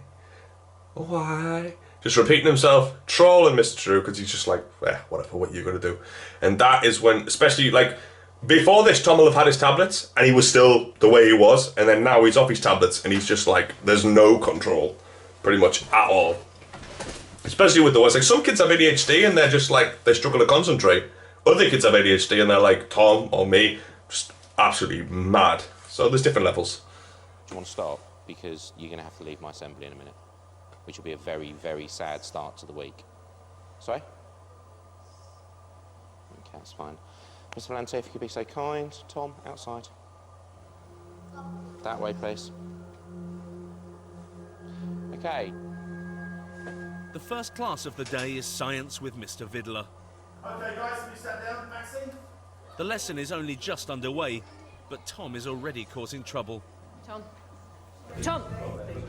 Why? Just repeating himself, trolling Mr. Drew, because he's just like, whatever, what are you going to do? And that is when, especially like, before this, Tom will have had his tablets, and he was still the way he was, and then now he's off his tablets, and he's just like, there's no control, pretty much, at all. Especially with the ones, like, some kids have ADHD, and they're just like, they struggle to concentrate. Other kids have ADHD and they're like Tom or me, just absolutely mad. So there's different levels. Do you want to stop? Because you're going to have to leave my assembly in a minute, which will be a very, very sad start to the week. Sorry? Okay, that's fine. Mr. Valente, if you could be so kind. Tom, outside. That way, please. Okay. The first class of the day is science with Mr. Vidler. Okay, guys, can you sat down? Maxine? The lesson is only just underway, but Tom is already causing trouble. Tom. Tom!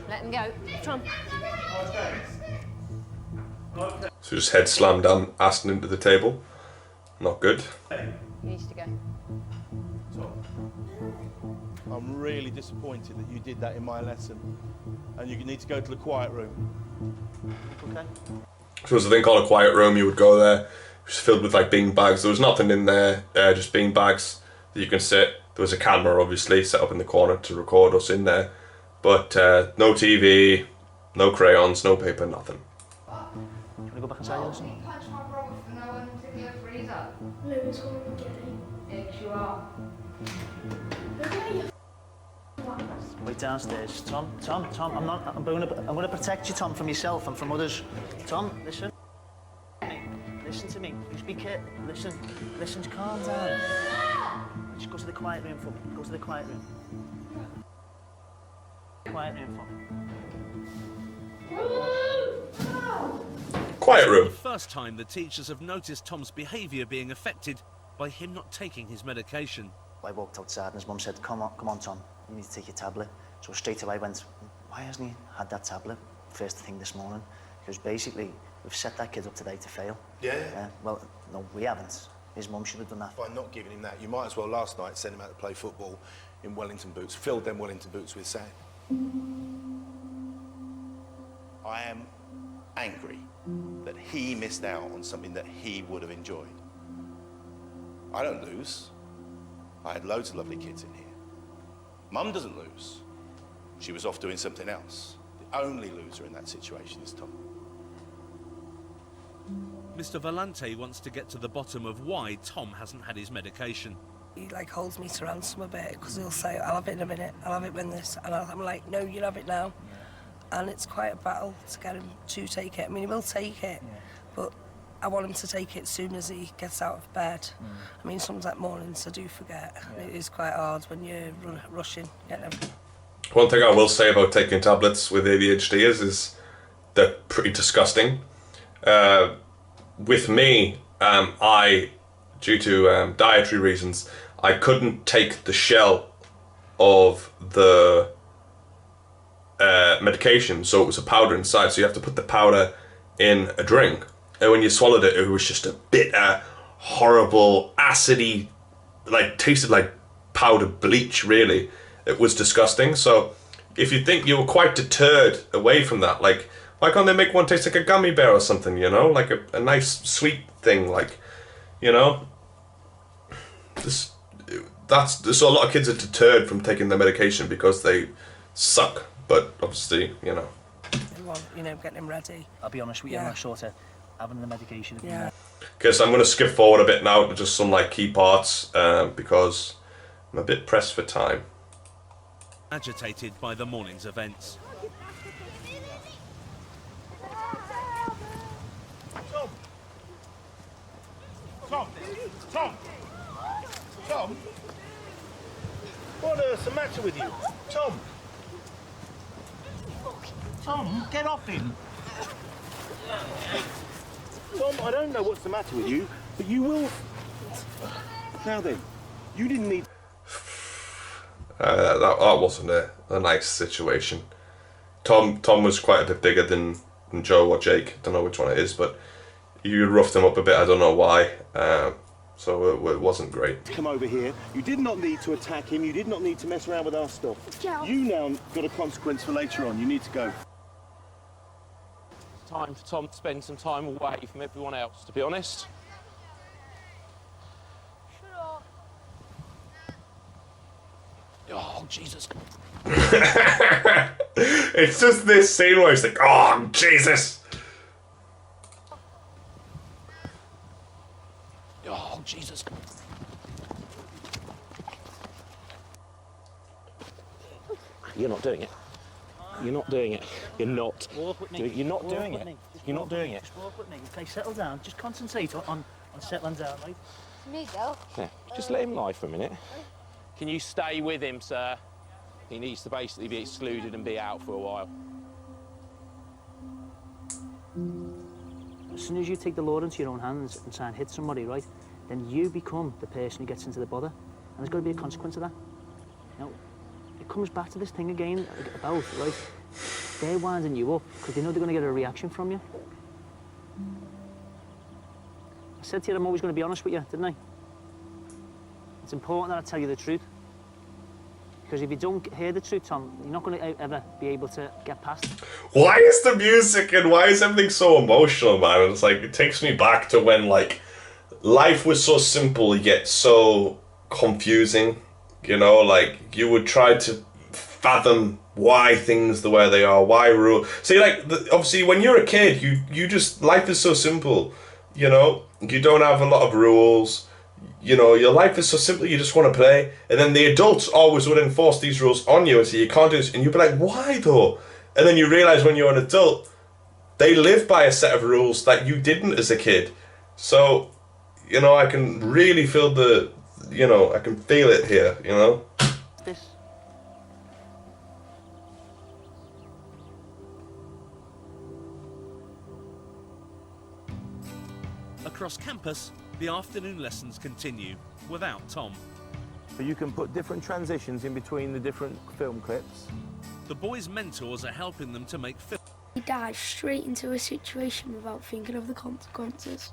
Let him go. Tom. Okay. So just head slammed down, Aston into the table. Not good. He needs to go. I'm really disappointed that you did that in my lesson. And you need to go to the quiet room. Okay? So there's a thing called a quiet room. You would go there. Just filled with like bean bags. There was nothing in there, just bean bags that you can sit. There was a camera obviously set up in the corner to record us in there, but no TV, no crayons, no paper, nothing. You want to go back inside your lesson? Louis won't get it. Yes, you are. Wait downstairs. Tom, I'm going to protect you, Tom, from yourself and from others. Tom, listen. Listen to me. Just be careful. Listen, calm down. Just go to the quiet room for me. Go to the quiet room. Quiet room for me. Quiet room. The first time the teachers have noticed Tom's behaviour being affected by him not taking his medication. I walked outside and his mum said, come on, Tom, you need to take your tablet. So straight away I went, why hasn't he had that tablet first thing this morning? Because basically, we've set that kid up today to fail. Yeah. Well, no, we haven't. His mum should have done that. By not giving him that, you might as well last night send him out to play football in Wellington boots, filled them Wellington boots with sand. I am angry that he missed out on something that he would have enjoyed. I don't lose. I had loads of lovely kids in here. Mum doesn't lose. She was off doing something else. The only loser in that situation is Tom. Mr. Valente wants to get to the bottom of why Tom hasn't had his medication. He like holds me to ransom a bit because he'll say, I'll have it in a minute, I'll have it when this, and I'm like, no, you'll have it now. And it's quite a battle to get him to take it. I mean, he will take it, but I want him to take it as soon as he gets out of bed. I mean, some like mornings I do forget. It is quite hard when you're rushing. One thing I will say about taking tablets with ADHD is they're pretty disgusting. With me, due to dietary reasons, I couldn't take the shell of the medication, so it was a powder inside, so you have to put the powder in a drink, and when you swallowed it, it was just a bitter, horrible, acidy, like tasted like powdered bleach, really. It was disgusting. So if you think you were quite deterred away from that, like, why can't they make one taste like a gummy bear or something, you know, like a nice sweet thing, like, you know, so a lot of kids are deterred from taking their medication because they suck. But obviously, you know. You know, getting him ready. I'll be honest with you, I'm not sure to having the medication. Yeah. Okay, so I'm going to skip forward a bit now to just some like key parts because I'm a bit pressed for time. Agitated by the morning's events. Tom? What on earth's the matter with you? Tom? Tom, get off him. Tom, I don't know what's the matter with you, but you will... Now then, you didn't need... That wasn't a nice situation. Tom was quite a bit bigger than Joe or Jake. Don't know which one it is, but you roughed him up a bit. I don't know why. So it wasn't great. Come over here. You did not need to attack him. You did not need to mess around with our stuff. You now got a consequence for later on. You need to go. It's time for Tom to spend some time away from everyone else, to be honest. Oh, Jesus. It's just this scene where it's like, oh, Jesus. Oh, Jesus. You're not doing it. You're not doing it. You're not. Walk with me. You're not doing Walk it. with me. You're not doing it. Just walk with me. Okay, settle down. Just concentrate on settling down, right? Me go. Yeah, just let him lie for a minute. Can you stay with him, sir? He needs to basically be excluded and be out for a while. As soon as you take the law into your own hands and try and hit somebody, right, then you become the person who gets into the bother. And there's got to be a consequence of that. You know, it comes back to this thing again about, right, they're winding you up because they know they're going to get a reaction from you. I said to you I'm always going to be honest with you, didn't I? It's important that I tell you the truth. Because if you don't hear the truth, Tom, you're not going to ever be able to get past it. Why is the music and why is everything so emotional, man? It's like, it takes me back to when, like, life was so simple yet so confusing. You know, like, you would try to fathom why things the way they are, why rule. See, like, obviously, when you're a kid, you just, life is so simple, you know? You don't have a lot of rules. You know, your life is so simple, you just want to play. And then the adults always would enforce these rules on you and say, you can't do this. And you'd be like, why though? And then you realise when you're an adult, they live by a set of rules that you didn't as a kid. So, you know, I can really feel I can feel it here, you know? This. Across campus, the afternoon lessons continue without Tom. So you can put different transitions in between the different film clips. The boys' mentors are helping them to make film. He dives straight into a situation without thinking of the consequences.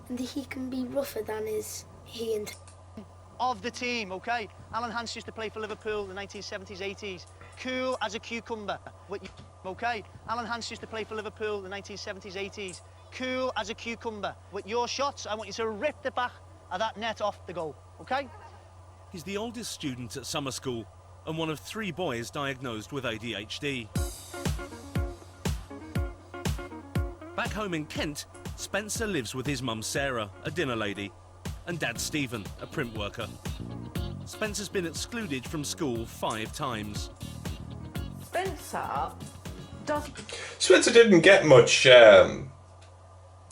And he can be rougher than he and... Of the team, OK? Alan Hans used to play for Liverpool in the 1970s, 80s. Cool as a cucumber. Okay, Alan Hans used to play for Liverpool in the 1970s, 80s. Cool as a cucumber. With your shots, I want you to rip the back of that net off the goal, okay? He's the oldest student at summer school and one of 3 boys diagnosed with ADHD. Back home in Kent, Spencer lives with his mum Sarah, a dinner lady, and dad Stephen, a print worker. Spencer's been excluded from school 5 times. Spencer didn't get much,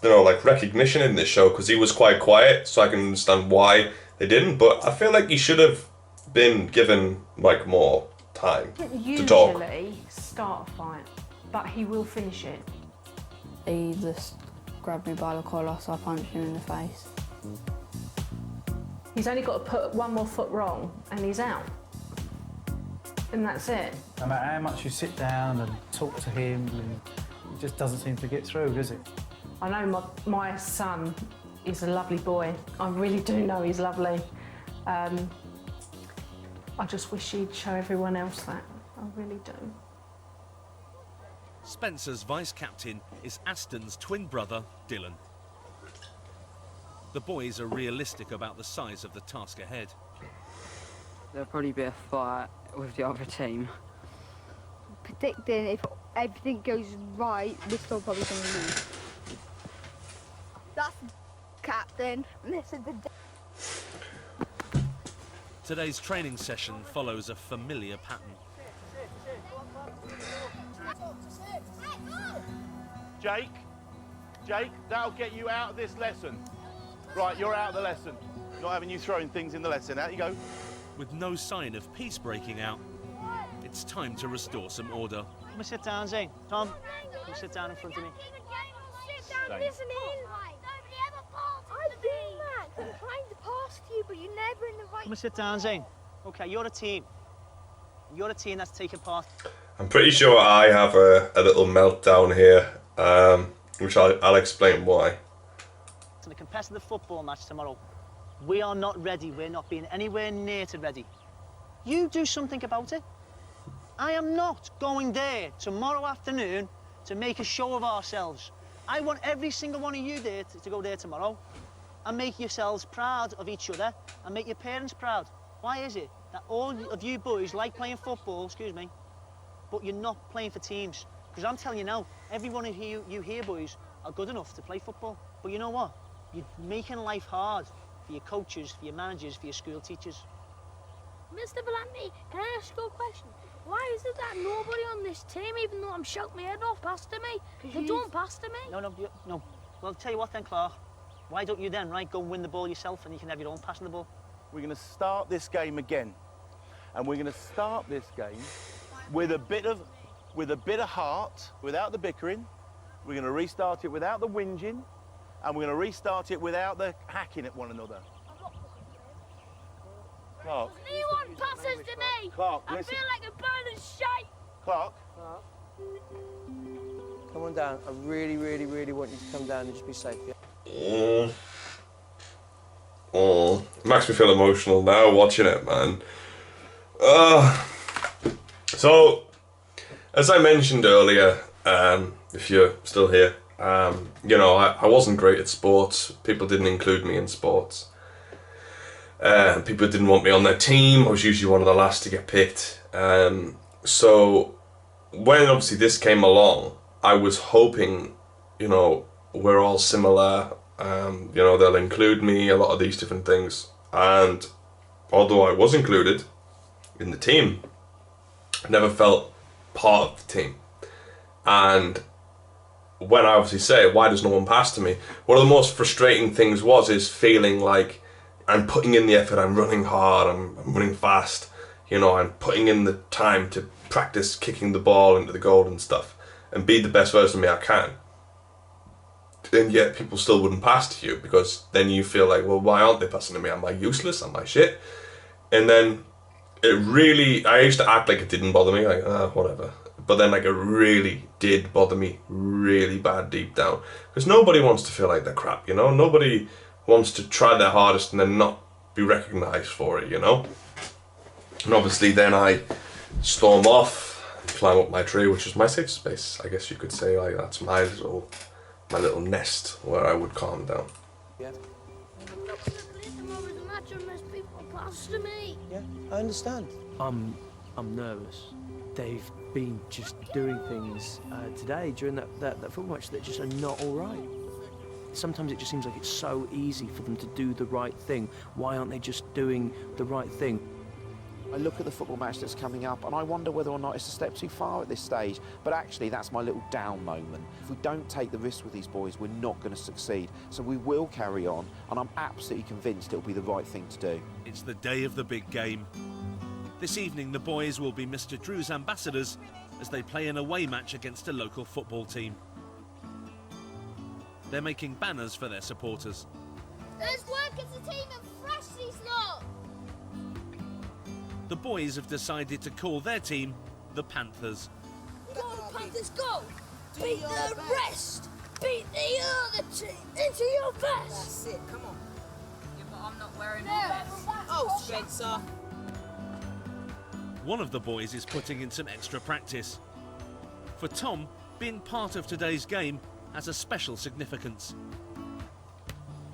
like recognition in this show because he was quite quiet, so I can understand why they didn't. But I feel like he should have been given like more time to talk. Usually start a fight, but he will finish it. He just grabbed me by the collar, so I punched him in the face. He's only got to put one more foot wrong and he's out. And that's it. No matter how much you sit down and talk to him, it just doesn't seem to get through, does it? I know my son is a lovely boy. I really do know he's lovely. I just wish he'd show everyone else that. I really do. Spencer's vice-captain is Aston's twin brother, Dylan. The boys are realistic about the size of the task ahead. There'll probably be a fight with the other team. Predicting if everything goes right, we're still probably going to lose. That's captain. This is the... Today's training session follows a familiar pattern. Jake, that'll get you out of this lesson. Right, you're out of the lesson. Not having you throwing things in the lesson. Out you go. With no sign of peace breaking out, it's time to restore some order. Come and sit down, Zane. Tom, come sit down in front of me. Sit down, listen in. I do, Max. I'm trying to pass to you, but you're never in the right... Come and sit down, Zane. Okay, you're a team. You're a team that's taking part. I'm pretty sure I have a little meltdown here, which I'll explain why. In a competitive football match tomorrow, we are not ready. We're not being anywhere near to ready. You do something about it. I am not going there tomorrow afternoon to make a show of ourselves. I want every single one of you there to go there tomorrow and make yourselves proud of each other and make your parents proud. Why is it that all of you boys like playing football, excuse me, but you're not playing for teams? Because I'm telling you now, every one of you here boys are good enough to play football. But you know what? You're making life hard for your coaches, for your managers, for your school teachers. Mr. Valenti, can I ask you a question? Why is it that nobody on this team, even though I'm shouting my head off, pass to me? They don't pass to me. No. Well, I'll tell you what then, Clark. Why don't you then, right, go and win the ball yourself and you can have your own passing the ball? We're going to start this game again. And we're going to start this game with a bit of heart, without the bickering. We're going to restart it without the whinging. And we're going to restart it without the hacking at one another. Clark. Anyone passes to me, Clark, I listen. feel like a pile of shite. Clark. Come on down. I really, really, really want you to come down and just be safe, yeah? It makes me feel emotional now watching it, man. So, as I mentioned earlier, if you're still here, I wasn't great at sports. People didn't include me in sports. People didn't want me on their team. I was usually one of the last to get picked. So when obviously this came along, I was hoping, we're all similar. They'll include me, a lot of these different things. And although I was included in the team, I never felt part of the team. And when I obviously say, why does no one pass to me? One of the most frustrating things is feeling like I'm putting in the effort, I'm running hard, I'm running fast, I'm putting in the time to practice kicking the ball into the goal and stuff and be the best version of me I can. And yet people still wouldn't pass to you because then you feel like, well, why aren't they passing to me? Am I useless? Am I shit? And then I used to act like it didn't bother me, like, whatever. But then it really did bother me really bad deep down. Because nobody wants to feel like they're crap, Nobody wants to try their hardest and then not be recognised for it, And obviously then I storm off, climb up my tree, which is my safe space. I guess you could say like that's my little nest where I would calm down. Yeah. Yeah, I understand. I'm nervous. They've been just doing things today during that football match that just are not all right. Sometimes it just seems like it's so easy for them to do the right thing. Why aren't they just doing the right thing? I look at the football match that's coming up and I wonder whether or not it's a step too far at this stage. But actually, that's my little down moment. If we don't take the risk with these boys, we're not going to succeed. So we will carry on, and I'm absolutely convinced it'll be the right thing to do. It's the day of the big game. This evening, the boys will be Mr. Drew's ambassadors as they play an away match against a local football team. They're making banners for their supporters. Let's work as a team and thrash these lot! The boys have decided to call their team the Panthers. Go on, Panthers, go! Beat the rest! Beat the other team into your vest! That's it, come on. Yeah, but I'm not wearing my vest. Oh, Spencer. One of the boys is putting in some extra practice. For Tom, being part of today's game has a special significance.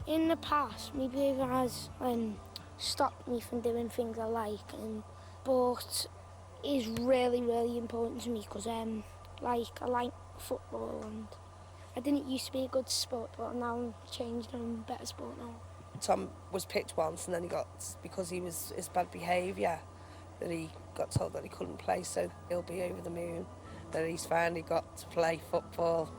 In the past, my behaviour has stopped me from doing things I like, but it's really, really important to me because I like football and I didn't used to be a good sport, but now I'm changed and I'm a better sport now. Tom was picked once and then he got, because he was his bad behaviour, that he got told that he couldn't play, so he'll be over the moon that he's finally got to play football.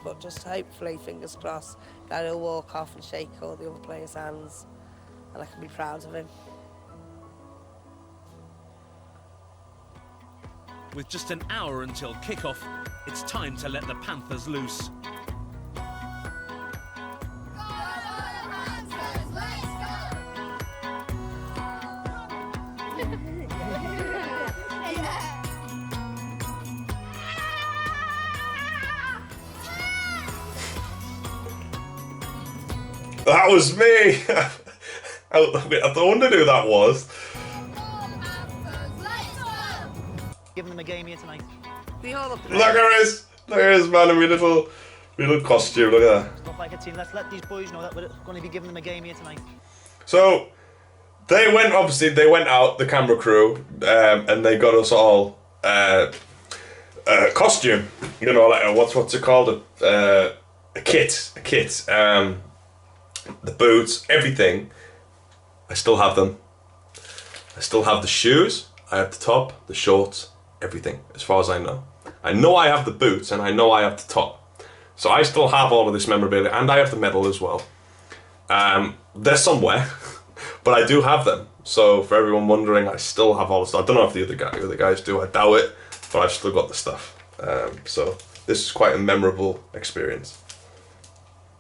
But just hopefully, fingers crossed, that he'll walk off and shake all the other players' hands and I can be proud of him. With just an hour until kick-off, it's time to let the Panthers loose. That was me! I wondered who that was. Giving them a game here tonight. The whole of Look at his! Look at his man in my little costume, look at that. Stuff like a team. Let's let these boys know that we're going to be giving them a game here tonight. So, they went out, the camera crew, and they got us all a costume. You know, like what's it called? A kit. The boots, everything. I still have them. I still have the shoes. I have the top, the shorts, everything, as far as I know. I know I have the boots and I know I have the top. So I still have all of this memorabilia and I have the medal as well. They're somewhere, but I do have them. So for everyone wondering, I still have all the stuff. I don't know if the other guys do, I doubt it, but I've still got the stuff. So this is quite a memorable experience.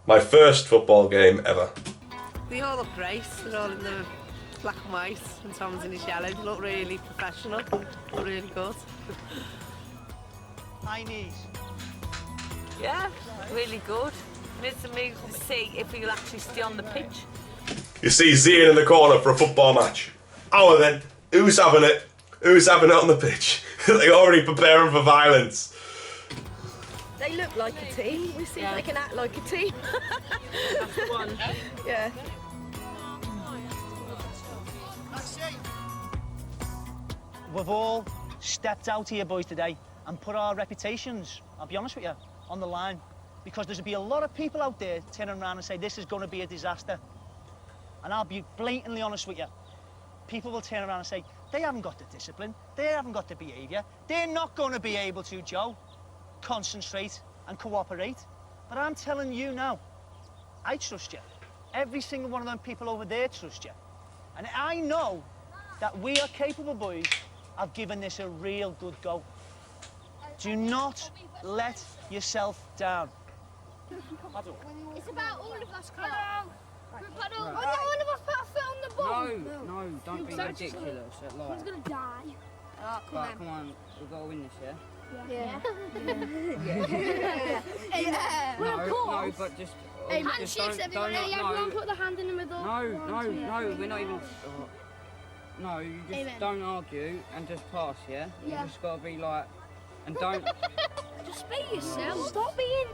My first football game ever. They all look great. They're all in the black and white and Tom's in his yellow. They look really professional. Look really good. High knees. Yeah, really good. Needs to move to see if he'll actually stay on the pitch. You see Zian in the corner for a football match. Oh, then, who's having it? Who's having it on the pitch? They're already preparing for violence. They look like a team. We see if they can act like a team. That's the one. Yeah. We've all stepped out here, boys, today and put our reputations, I'll be honest with you, on the line. Because there'll be a lot of people out there turning around and say this is going to be a disaster. And I'll be blatantly honest with you. People will turn around and say, they haven't got the discipline, they haven't got the behaviour, they're not going to be able to, Joe, concentrate and cooperate. But I'm telling you now, I trust you. Every single one of them people over there trust you. And I know that we are capable, boys, of giving this a real good go. Do not let yourself down. It's about all of us, Carl. Paddle. Right. All of us put a foot on the ball. No, don't be ridiculous. Who's going to die? Oh, come on, we've got to win this, yeah? Yeah. No, no, but just... Handshakes, everyone. Everyone put the hand in the middle. No, we're not even... No, you just Amen. don't argue and just pass, yeah? Yeah. You just gotta be like, and don't Just be yourself. Stop being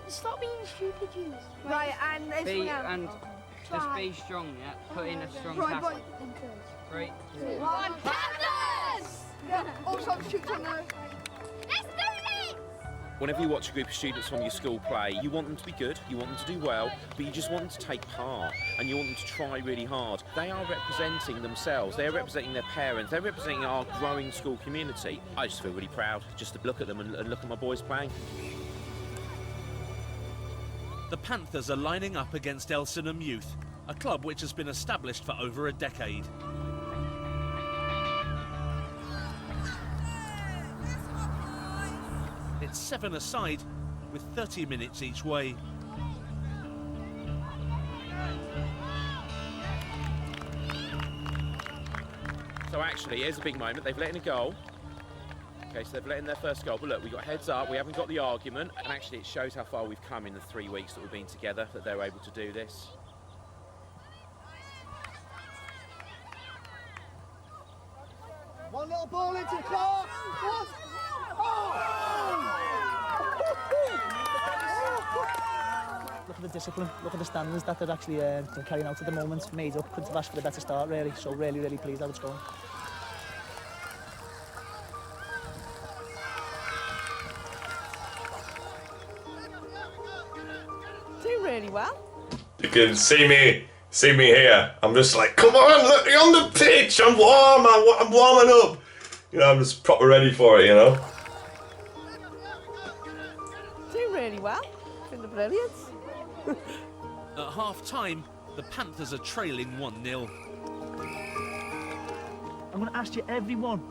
stupid, you. Right, and be everyone else. and just be strong, yeah? Put in a strong tackle. 3, 2, 1. Panthers! Yeah, all substitutes on those. Let's do this! Whenever you watch a group of students from your school play, you want them to be good, you want them to do well, but you just want them to take part and you want them to try really hard. They are representing themselves, they're representing their parents, they're representing our growing school community. I just feel really proud just to look at them and look at my boys playing. The Panthers are lining up against Elsenham Youth, a club which has been established for over a decade. It's 7-a-side with 30 minutes each way. So actually, here's a big moment, they've let in a goal. Okay, so they've let in their first goal, but look, we got heads up, we haven't got the argument, and actually it shows how far we've come in the 3 weeks that we've been together, that they're able to do this. One little ball into the class. Look at the discipline, look at the standards that they're actually carrying out at the moment. Made up, couldn't have asked for a better start really, so really, really pleased how it's going. Doing really well. You can see me here. I'm just like, come on, look, you're on the pitch. I'm warm. I'm warming up. You know, I'm just proper ready for it. You know. Doing really well. Doing the brilliant. At half-time, the Panthers are trailing 1-0. I'm going to ask you, everyone,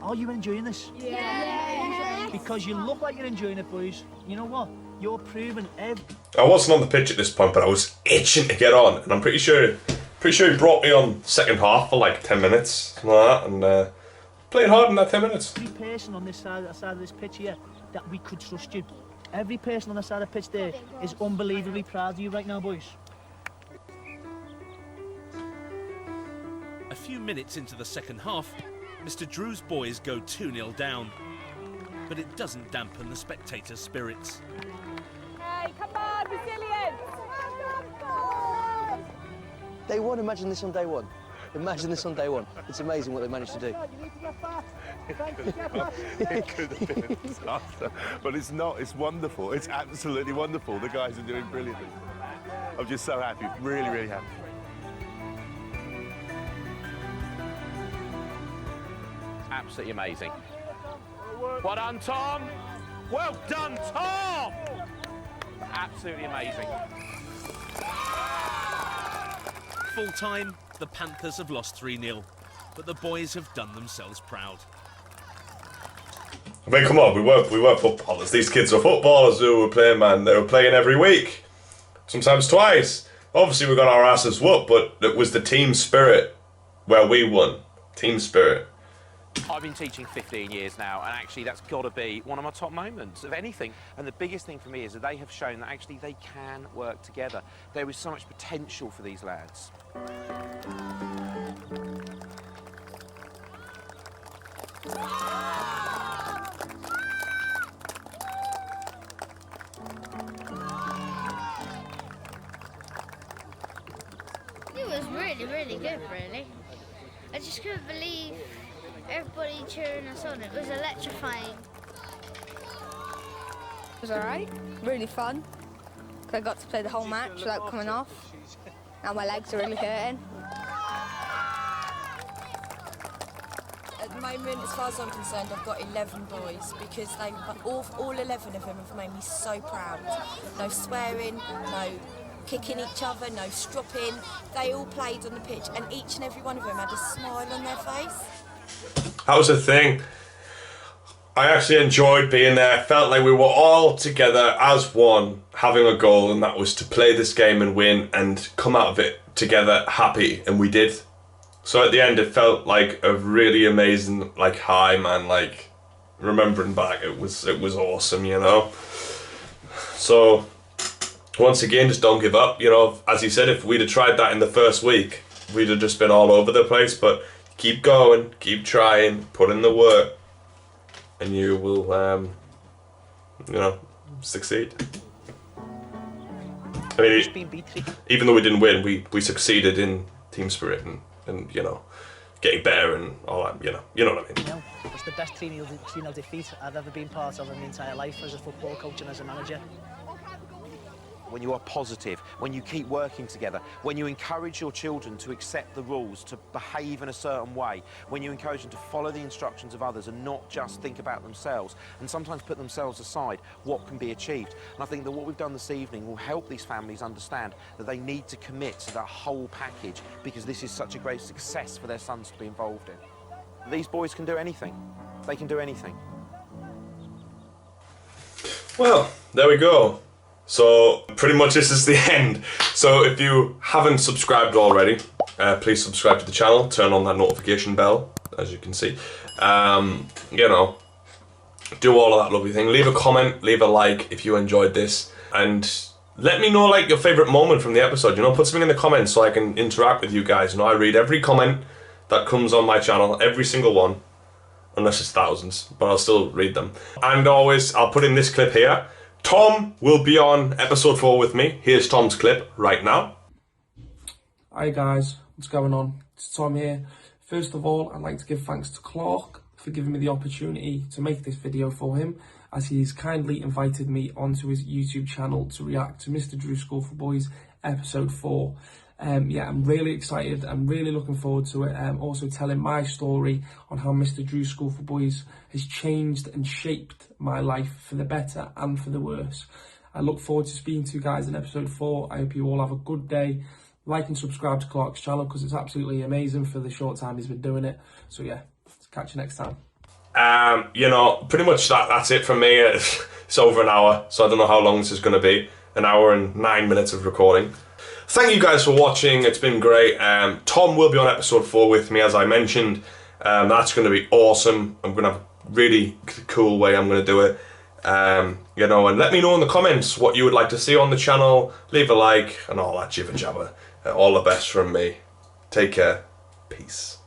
are you enjoying this? Yeah. Because you look like you're enjoying it, boys. You know what? You're proving I wasn't on the pitch at this point, but I was itching to get on, and I'm pretty sure he brought me on second half for like 10 minutes, something like that, and played hard in that 10 minutes. Every person on this side of this pitch here, that we could trust you. Every person on the side of the pitch there is unbelievably proud of you right now, boys. A few minutes into the second half, Mr. Drew's boys go 2-0 down. But it doesn't dampen the spectators' spirits. Hey, come on, resilience! Day one, imagine this on day one. Imagine this on day one. It's amazing what they managed to do. It could have been a disaster, but it's not. It's wonderful. It's absolutely wonderful. The guys are doing brilliantly. I'm just so happy, really, really happy. Absolutely amazing. Well done, Tom. Well done, Tom. Absolutely amazing. Full time, the Panthers have lost 3-0, but the boys have done themselves proud. I mean, come on, we weren't footballers. These kids are footballers who were playing, man. They were playing every week, sometimes twice. Obviously, we got our asses whooped, but it was the team spirit where we won. Team spirit. I've been teaching 15 years now, and actually that's got to be one of my top moments of anything. And the biggest thing for me is that they have shown that actually they can work together. There is so much potential for these lads. It was really, really good, really. I just couldn't believe everybody cheering us on. It was electrifying. It was alright, really fun. I got to play the whole match without coming off. Now my legs are really hurting. At the moment, as far as I'm concerned, I've got 11 boys because all 11 of them have made me so proud. No swearing, no kicking each other, no stropping. They all played on the pitch and each and every one of them had a smile on their face. That was the thing. I actually enjoyed being there. Felt like we were all together as one, having a goal, and that was to play this game and win and come out of it together happy, and we did. So at the end, it felt like a really amazing high, man. Like remembering back, it was awesome, you know. So once again, just don't give up. You know, as he said, if we'd have tried that in the first week, we'd have just been all over the place. But you keep going, keep trying, put in the work, and you will, you know, succeed. I mean, even though we didn't win, we succeeded in team spirit and you know, getting better and all that, you know what I mean. You know, it's the best 3-0 defeat I've ever been part of in my entire life as a football coach and as a manager. When you are positive, when you keep working together, when you encourage your children to accept the rules, to behave in a certain way, when you encourage them to follow the instructions of others and not just think about themselves, and sometimes put themselves aside, what can be achieved. And I think that what we've done this evening will help these families understand that they need to commit to that whole package, because this is such a great success for their sons to be involved in. These boys can do anything. They can do anything. Well, there we go. So pretty much this is the end. So if you haven't subscribed already, please subscribe to the channel, turn on that notification bell, as you can see. You know, do all of that lovely thing. Leave a comment, leave a like if you enjoyed this, and let me know like your favourite moment from the episode. You know, put something in the comments so I can interact with you guys. You know, I read every comment that comes on my channel, every single one, unless it's thousands, but I'll still read them. And always, I'll put in this clip here. Tom will be on episode 4 with me. Here's Tom's clip right now. Hi guys, what's going on? It's Tom here. First of all, I'd like to give thanks to Clark for giving me the opportunity to make this video for him, as he's kindly invited me onto his YouTube channel to react to Mr. Drew's School for Boys episode 4. Yeah, I'm really excited. I'm really looking forward to it. Also telling my story on how Mr. Drew's School for Boys has changed and shaped my life for the better and for the worse. I look forward to speaking to you guys in episode 4. I hope you all have a good day. Like and subscribe to Clark's channel because it's absolutely amazing for the short time he's been doing it. So yeah, catch you next time. You know, pretty much that's it from me. It's over an hour, so I don't know how long this is going to be. An hour and 9 minutes of recording. Thank you guys for watching. It's been great. Tom will be on episode 4 with me, as I mentioned. That's going to be awesome. I'm going to have a really cool way I'm going to do it. You know, and let me know in the comments what you would like to see on the channel. Leave a like and all that jibber jabber. All the best from me. Take care. Peace.